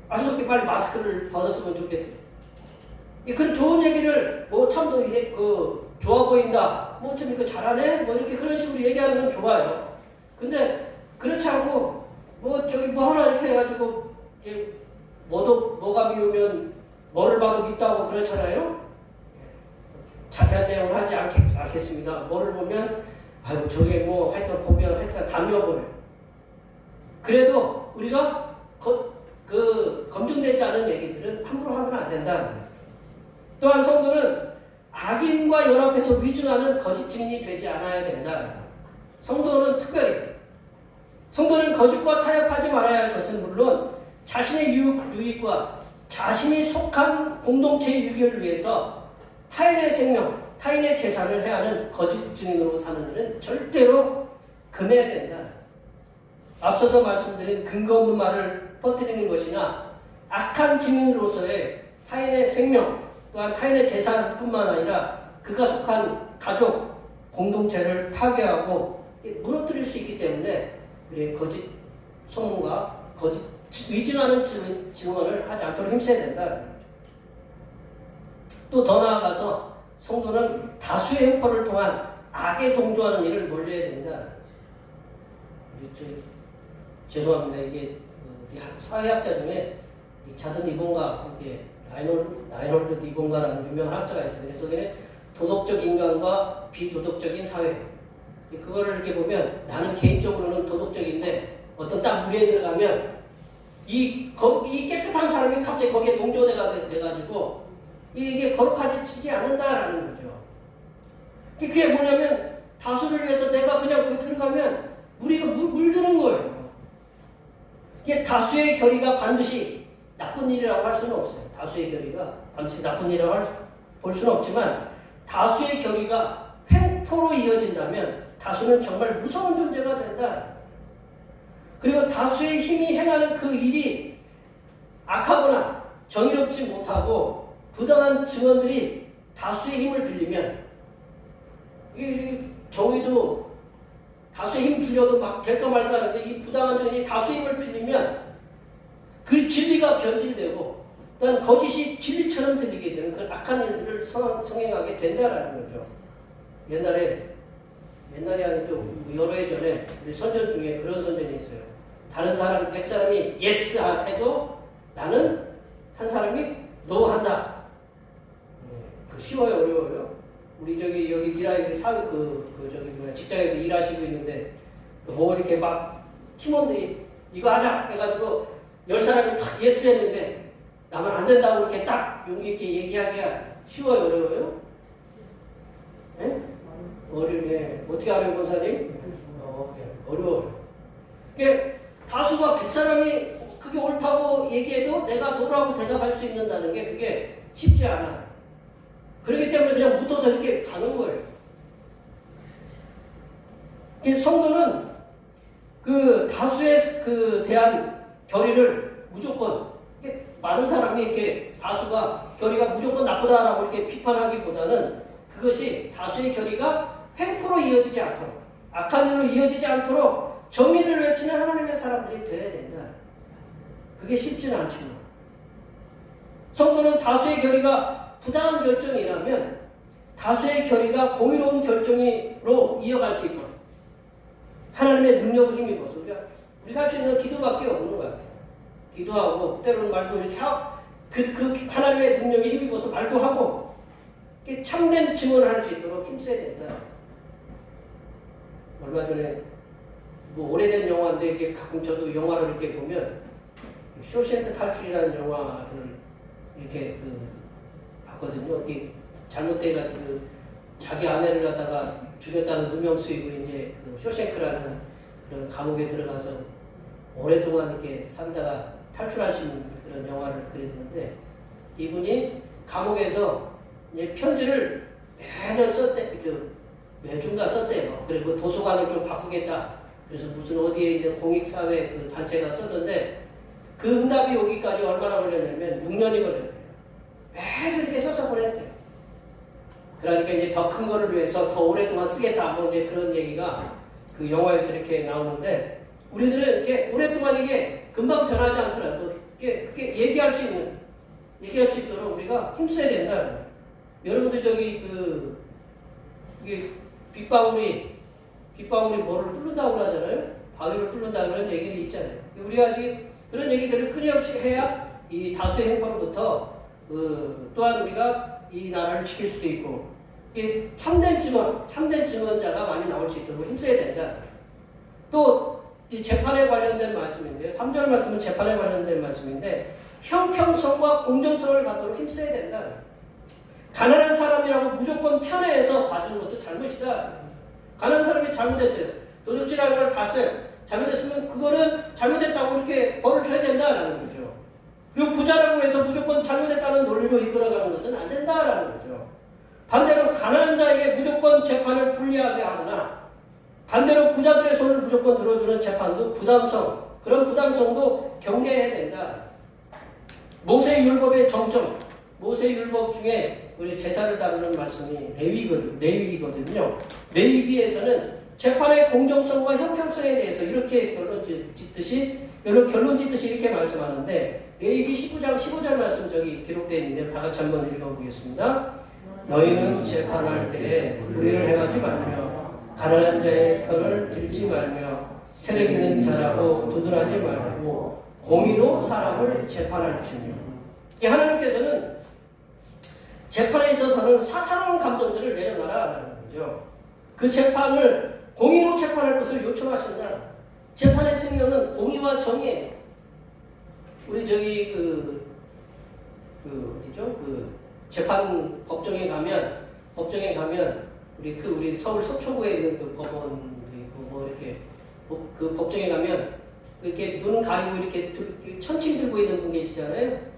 아쉽게 빨리 마스크를 벗었으면 좋겠어요. 그런 좋은 얘기를 뭐 참 더 이게 좋아 보인다. 뭐 좀 이거 잘하네. 뭐 이렇게 그런 식으로 얘기하는 건 좋아요. 근데 그렇지 않고 뭐 저기 뭐 하나 이렇게 해가지고 뭐가 미우면 뭐를 봐도 밉다고 그렇잖아요. 자세한 내용을 하지 않겠습니다. 뭐를 보면 아이고 저게 뭐 하여튼 보면 하여튼 다 미워 보여요. 그래도 우리가 검증되지 않은 얘기들은 함부로 하면 안 된다. 또한 성도는 악인과 연합해서 위증하는 거짓 증인이 되지 않아야 된다. 성도는 특별히 성도는 거짓과 타협하지 말아야 할 것은 물론 자신의 유익과 자신이 속한 공동체의 유익을 위해서 타인의 생명, 타인의 재산을 해하는 거짓 증인으로 사는 일은 절대로 금해야 된다. 앞서서 말씀드린 근거 없는 말을 퍼뜨리는 것이나 악한 증인으로서의 타인의 생명, 또한 타인의 재산뿐만 아니라 그가 속한 가족, 공동체를 파괴하고 무너뜨릴 수 있기 때문에 거짓 소문과 거짓 위증하는 증언을 하지 않도록 힘써야 된다. 또 더 나아가서 성도는 다수의 횡포를 통한 악에 동조하는 일을 멀리해야 된다. 죄송합니다. 이게 사회학자 중에 리차드 니본가, 라이놀드 니본가라는 유명한 학자가 있어요. 그래서 그게 도덕적 인간과 비도덕적인 사회. 그거를 이렇게 보면 나는 개인적으로는 도덕적인데 어떤 딱 무리에 들어가면 이 깨끗한 사람이 갑자기 거기에 동조가 돼가지고 이게 거룩하지 않는다라는 거죠. 그게 뭐냐면 다수를 위해서 내가 그냥 거기 들어가면 무리가 물드는 거예요. 이게 다수의 결의가 반드시 나쁜 일이라고 할 수는 없어요. 다수의 결의가 반드시 나쁜 일이라고 볼 수는 없지만 다수의 결의가 횡포로 이어진다면 다수는 정말 무서운 존재가 된다. 그리고 다수의 힘이 행하는 그 일이 악하거나 정의롭지 못하고 부당한 증언들이 다수의 힘을 빌리면, 이 정의도 다수의 힘 빌려도 막 될까 말까 하는데 이 부당한 증언이 다수의 힘을 빌리면 그 진리가 변질되고 또한 거짓이 진리처럼 들리게 되는 그 악한 일들을 성행하게 된다라는 거죠. 옛날에 아니죠. 여러 해 전에 우리 선전 중에 그런 선전이 있어요. 다른 사람 100사람이 예스 해도 나는 한 사람이 노 한다. 쉬워요, 어려워요? 우리 여기 일하는 직장에서 일하시고 있는데 뭐 이렇게 막 팀원들이 이거 하자 해가지고 10사람이 다 예스 했는데 나만 안 된다고 이렇게 딱 용기 있게 얘기하기가 쉬워요, 어려워요? 네? 어렵네. 어떻게 알아요, 권사님? 어려워요. 그러니까 다수가 100사람이 그게 옳다고 얘기해도 내가 노라고 대답할 수 있는다는 게 그게 쉽지 않아. 그렇기 때문에 그냥 묻어서 이렇게 가는 거예요. 성도는 그 다수에 대한 결의를 무조건, 많은 사람이 이렇게 다수가 결의가 무조건 나쁘다라고 이렇게 비판하기보다는 그것이 다수의 결의가 횡포로 이어지지 않도록, 악한 일로 이어지지 않도록 정의를 외치는 하나님의 사람들이 되어야 된다. 그게 쉽지는 않지만 성도는 다수의 결의가 부당한 결정이라면 다수의 결의가 공의로운 결정으로 이어갈 수 있도록 하나님의 능력을 힘입어서 우리가 할 수 있는 기도밖에 없는 것 같아요. 기도하고 때로는 말도 이렇게 하고 그 하나님의 능력에 힘입어서 말도 하고 참된 증언을 할 수 있도록 힘써야 된다. 얼마 전에 오래된 영화인데 이렇게 가끔 저도 영화를 이렇게 보면 쇼생크 탈출이라는 영화를 이렇게 봤거든요. 이게 잘못돼가지고 자기 아내를 갖다가 죽였다는 누명 쓰이고 이제 쇼생크라는 그런 감옥에 들어가서 오랫동안 이렇게 살다가 탈출하신 그런 영화를 그렸는데 이분이 감옥에서 이제 편지를 매년 썼대, 매주인가 썼대요. 그리고 도서관을 좀 바꾸겠다. 그래서 무슨 어디에 이제 공익사회 그 단체가 썼는데 그 응답이 오기까지 얼마나 걸렸냐면 6년이 걸렸대요. 매주 이렇게 써서 보냈대요. 그러니까 이제 더 큰 거를 위해서 더 오랫동안 쓰겠다. 뭐 이제 그런 얘기가 그 영화에서 이렇게 나오는데 우리들은 이렇게 오랫동안 이게 금방 변하지 않더라도 그게 얘기할 수 있도록 우리가 힘써야 된다. 여러분들 이게 빗방울이 뭐를 뚫는다고 하잖아요. 바위를 뚫는다고 그런 얘기들이 있잖아요. 우리가 지금 그런 얘기들을 끊임없이 해야 이 다수의 행보로부터 또한 우리가 이 나라를 지킬 수도 있고 참된 증언자가 많이 나올 수 있도록 힘써야 된다. 또 이 재판에 관련된 말씀인데요. 3절 말씀은 재판에 관련된 말씀인데 형평성과 공정성을 갖도록 힘써야 된다. 가난한 사람이라고 무조건 편애해서 봐주는 것도 잘못이다. 가난한 사람이 잘못했어요. 도둑질하는 걸 봤어요. 잘못했으면 그거는 잘못했다고 이렇게 벌을 줘야 된다라는 거죠. 그리고 부자라고 해서 무조건 잘못했다는 논리로 이끌어가는 것은 안 된다라는 거죠. 반대로 가난한 자에게 무조건 재판을 불리하게 하거나 반대로 부자들의 손을 무조건 들어주는 재판도 그런 부담성도 경계해야 된다. 모세율법의 정점, 모세율법 중에 우리 제사를 다루는 말씀이 레위기거든요. 레위기에서는 재판의 공정성과 형평성에 대해서 이렇게 결론 짓듯이 이렇게 말씀하는데 레위기 19장 15절 말씀 저기 기록되어 있는데 다 같이 한번 읽어보겠습니다. 너희는 재판할 때에 불의를 행하지 말며 가난한 자의 편을 들지 말며 세력 있는 자라고 두둔하지 말고 공의로 사람을 재판할지니. 하나님께서는 재판에 있어서는 사사로운 감정들을 내려놔라라는 거죠. 그 재판을 공의로 재판할 것을 요청하신다. 재판의 생명은 공의와 정의예요. 우리 재판 법정에 가면 우리 서울 서초구에 있는 그 법원도 있고 뭐 이렇게 그 법정에 가면 이렇게 눈 가리고 이렇게 천칭 들고 있는 분 계시잖아요.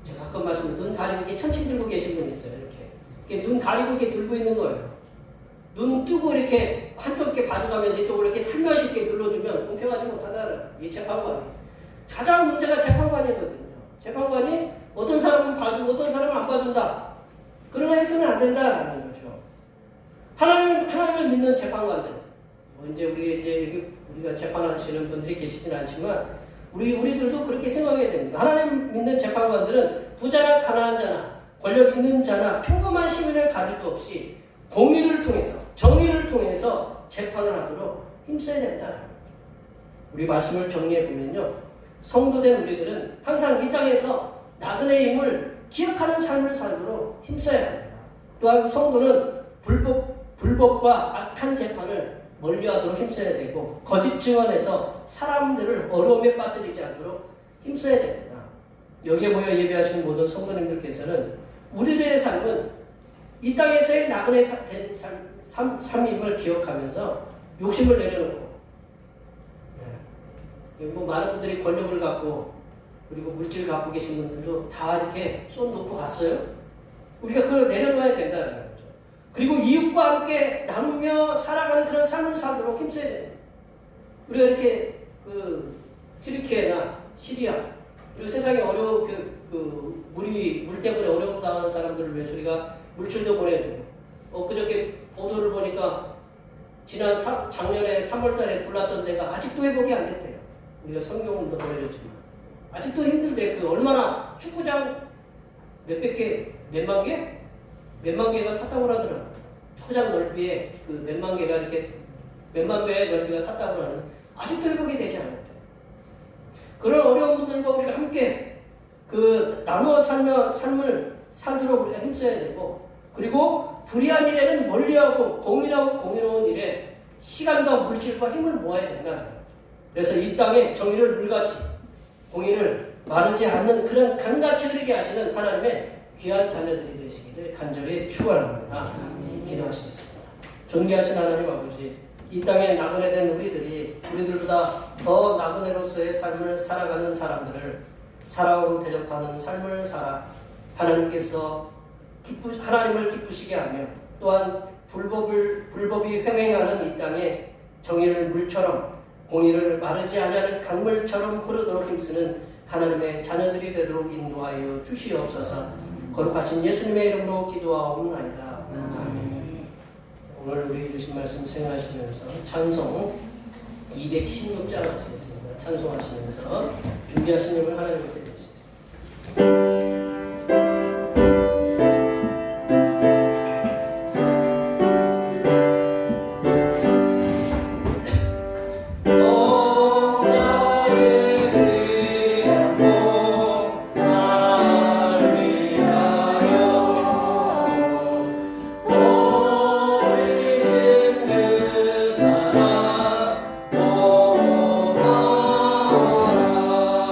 제가 가끔 말씀 눈 가리고 이렇게 천칭 들고 계신 분 있어요. 이렇게 이렇게 눈 가리고 이렇게 들고 있는 거예요. 눈 뜨고 이렇게 한쪽 이렇게 봐줘가면서 이쪽으로 이렇게 살며시 이렇게 눌러주면 공평하지 못하다는 이 재판관이. 가장 문제가 재판관이거든요. 재판관이 어떤 사람은 봐주고 어떤 사람은 안 봐준다. 그러나 해서는 안 된다라는 거죠. 하나님을 믿는 재판관들. 이제 우리가 재판하시는 분들이 계시진 않지만 우리들도 그렇게 생각해야 됩니다. 하나님 믿는 재판관들은 부자나 가난한 자나 권력 있는 자나 평범한 시민을 가릴 것 없이 공의를 통해서 정의를 통해서 재판을 하도록 힘써야 된다. 우리 말씀을 정리해 보면요. 성도된 우리들은 항상 이 땅에서 나그네의 힘을 기억하는 삶을 살도록 힘써야 합니다. 또한 성도는 불법과 악한 재판을 멀리하도록 힘써야 되고 거짓 증언에서 사람들을 어려움에 빠뜨리지 않도록 힘써야 됩니다. 여기에 모여 예배하시는 모든 성도님들께서는 우리들의 삶은 이 땅에서의 나그네 된 삶임을 기억하면서 욕심을 내려놓고 뭐 많은 분들이 권력을 갖고 그리고 물질을 갖고 계신 분들도 다 이렇게 손 놓고 갔어요. 우리가 그걸 내려놔야 된다는 거죠. 그리고 이웃과 함께 나누며 살아가는 그런 삶을 살도록 힘써야 됩니다. 우리가 이렇게 튀르키예나 시리아 그리고 세상에 물 때문에 어려움 당하는 사람들을 위해서 우리가 물질도 보내주고 그저께 보도를 보니까 지난 작년에 3월달에 불났던 데가 아직도 회복이 안 됐대요. 우리가 성경도 보내줬지만 아직도 힘들대. 얼마나 축구장 몇만 개가 탔다고 하더라고요. 초장 넓이에 몇만 개가 이렇게 몇만 배의 넓이가 탔다고 하는데 아직도 회복이 되지 않았대. 그런 어려운 분들과 우리가 함께 나누어 삶을 살도록 우리가 힘써야 되고 공의로운 불의한 일에는 멀리하고 공의로운 일에 시간과 물질과 힘을 모아야 된다. 그래서 이 땅에 정의를 물같이 공의를 마르지 않는 그런 강같이 흐르게 하시는 하나님의 귀한 자녀들이 되시기를 간절히 축원합니다. 기도하시겠습니다. 존귀하신 하나님 아버지, 이 땅에 나그네된 우리들보다 더 나그네로서의 삶을 살아가는 사람들을 사랑으로 대접하는 삶을 살아 하나님을 기쁘시게 하며 또한 불법이 횡행하는 이 땅에 정의를 물처럼 공의를 마르지 아니하는 강물처럼 흐르도록 힘쓰는 하나님의 자녀들이 되도록 인도하여 주시옵소서. 거룩하신 예수님의 이름으로 기도하옵나이다. 아멘. 오늘 우리 주신 말씀 생각하시면서 찬송 216장 하시겠습니다. 찬송하시면서 준비하신 음을 하나님께 드리겠습니다. 내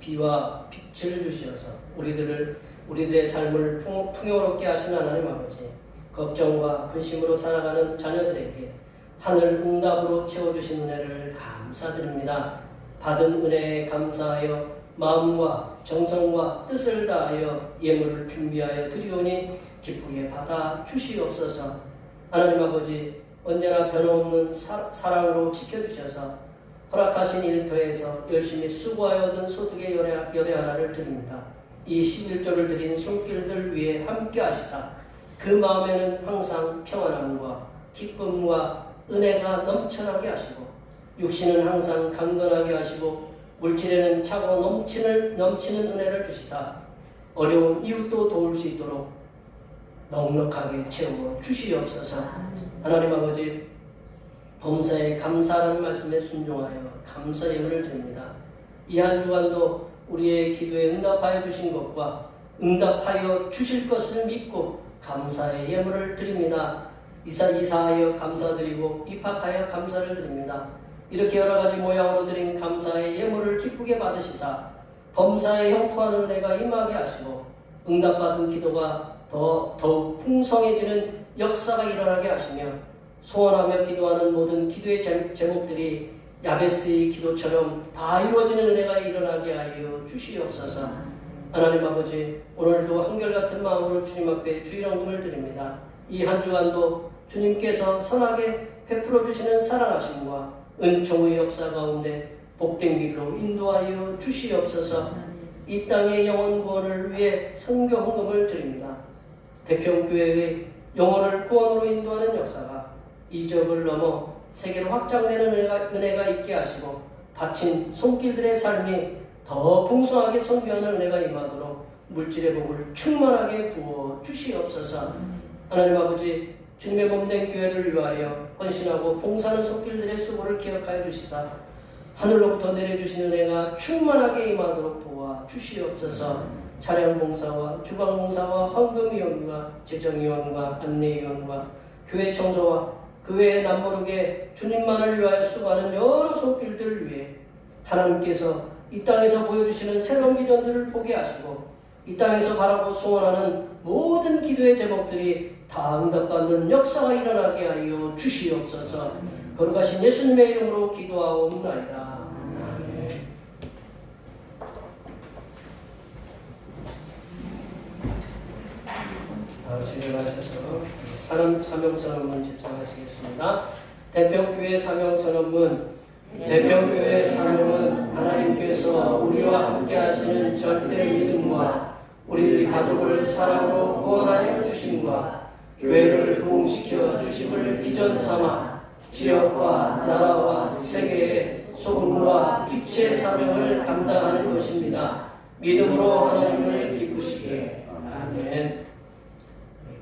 비와 빛을 주시어서 우리들의 삶을 풍요롭게 하신 하나님 아버지, 걱정과 근심으로 살아가는 자녀들에게 하늘 응답으로 채워주신 은혜를 감사드립니다. 받은 은혜에 감사하여 마음과 정성과 뜻을 다하여 예물을 준비하여 드리오니 기쁘게 받아 주시옵소서. 하나님 아버지, 언제나 변함없는 사랑으로 지켜주셔서 허락하신 일터에서 열심히 수고하여 얻은 소득의 열애 하나를 드립니다. 이 11조를 드린 손길들 위해 함께 하시사 그 마음에는 항상 평안함과 기쁨과 은혜가 넘쳐나게 하시고 육신은 항상 강건하게 하시고 물질에는 차고 넘치는 은혜를 주시사 어려운 이웃도 도울 수 있도록 넉넉하게 채워 주시옵소서. 하나님 아버지, 범사에 감사하는 말씀에 순종하여 감사 예물을 드립니다. 이 한 주간도 우리의 기도에 응답하여 주신 것과 응답하여 주실 것을 믿고 감사의 예물을 드립니다. 이사하여 감사드리고 입학하여 감사를 드립니다. 이렇게 여러 가지 모양으로 드린 감사의 예물을 기쁘게 받으시사 범사에 형통하는 은혜가 임하게 하시고 응답받은 기도가 더욱 풍성해지는 역사가 일어나게 하시며 소원하며 기도하는 모든 기도의 제목들이 야베스의 기도처럼 다 이루어지는 은혜가 일어나게 하여 주시옵소서. 하나님 아버지, 오늘도 한결같은 마음으로 주님 앞에 주일헌금을 드립니다. 이 한 주간도 주님께서 선하게 베풀어 주시는 사랑하심과 은총의 역사 가운데 복된 길로 인도하여 주시옵소서. 이 땅의 영혼 구원을 위해 선교 헌금을 드립니다. 대평교회의 영혼을 구원으로 인도하는 역사가 이적을 넘어 세계로 확장되는 은혜가 있게 하시고 바친 손길들의 삶이 더 풍성하게 선교하는 은혜가 임하도록 물질의 복을 충만하게 부어 주시옵소서. 하나님 아버지, 주님의 몸된 교회를 위하여 헌신하고 봉사하는 손길들의 수고를 기억하여 주시사 하늘로부터 내려주신 은혜가 충만하게 임하도록 도와 주시옵소서. 차량 봉사와 주방 봉사와 헌금위원과 재정위원과 안내위원과 교회 청소와 그 외에 남모르게 주님만을 위하여 수고하는 여러 손길들 위해 하나님께서 이 땅에서 보여주시는 새로운 비전들을 보게 하시고 이 땅에서 바라고 소원하는 모든 기도의 제목들이 다 응답받는 역사가 일어나게 하여 주시옵소서. 거룩하신 예수님의 이름으로 기도하옵나이다. 진행하셔서 사명선언문 제청하시겠습니다. 대평교회 사명선언문. 대평교회 사명은 하나님께서 우리와 함께 하시는 절대 믿음과 우리 가족을 사랑으로 구원하여 주심과 교회를 부흥시켜 주심을 기전 삼아 지역과 나라와 세계의 소금과 빛의 사명을 감당하는 것입니다. 믿음으로 하나님을 기쁘시게. 아멘.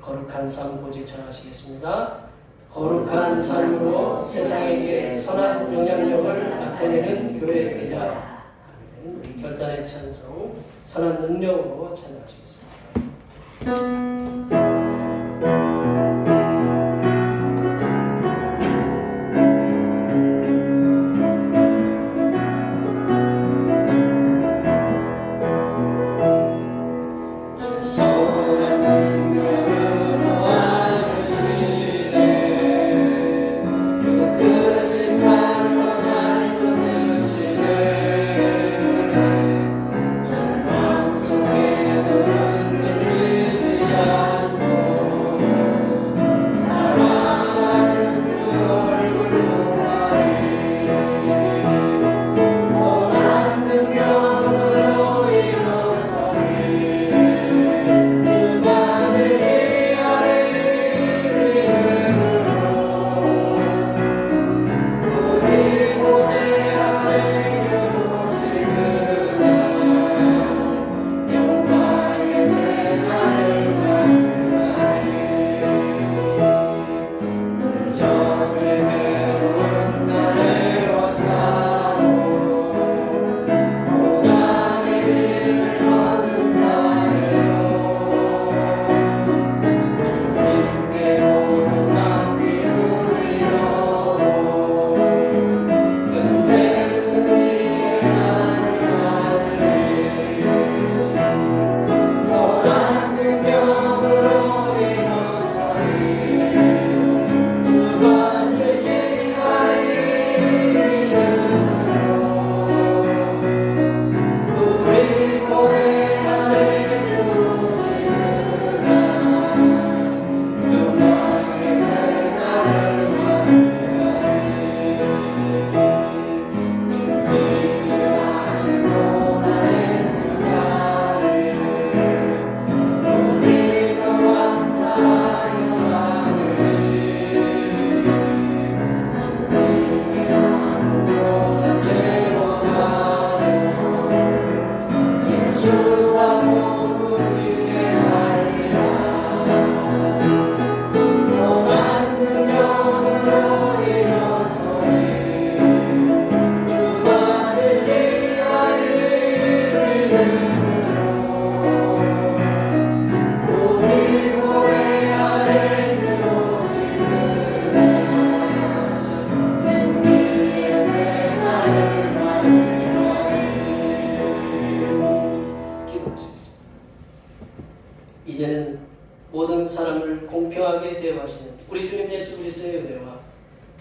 거룩한 삶 고지 전하시겠습니다. 거룩한 삶으로 세상에게 선한 영향력을 나타내는 교회 대자. 우리 결단의 찬송 선한 능력으로 찬양하시겠습니다. 절망 속에서 흔들리지 않는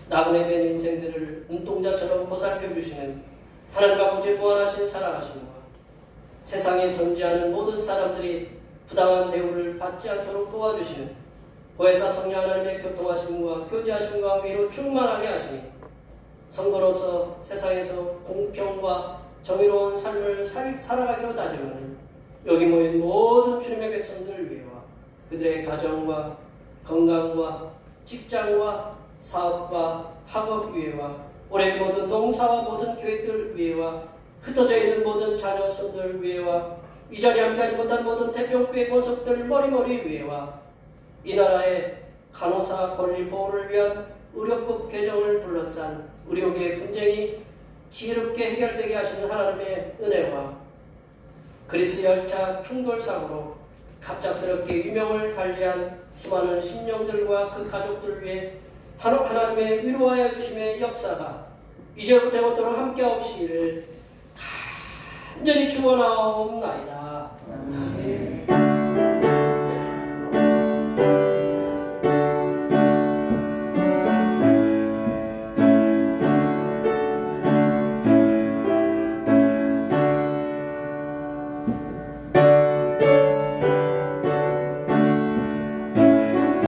나그네 된 인생들을 눈동자처럼 보살펴 주시는 하나님 아버지의 무한하신 사랑하심과 세상에 존재하는 모든 사람들이 부당한 대우를 받지 않도록 도와주시는 보혜사 성령 하나님의 교통하심과 교제하심과 위로 충만하게 하시니 성도로서 세상에서 공평과 정의로운 삶을 살아가기로 다짐하는 여기 모인 모든 주님의 백성들을 위해와 그들의 가정과 건강과 직장과 사업과 학업 위해와 올해 모든 농사와 모든 계획들 위해와 흩어져 있는 모든 자녀손들 위해와 이 자리에 함께하지 못한 모든 태평교회 권속들 머리머리 위해와 이 나라의 간호사 권리 보호를 위한 의료법 개정을 둘러싼 의료계의 분쟁이 지혜롭게 해결되게 하시는 하나님의 은혜와 그리스 열차 충돌사고로 갑작스럽게 유명을 달리한 수많은 심령들과 그 가족들을 위해 하나님의 위로하여 주심의 역사가 이제부터 영원토록 함께하옵시기를 간절히 축원하옵나이다.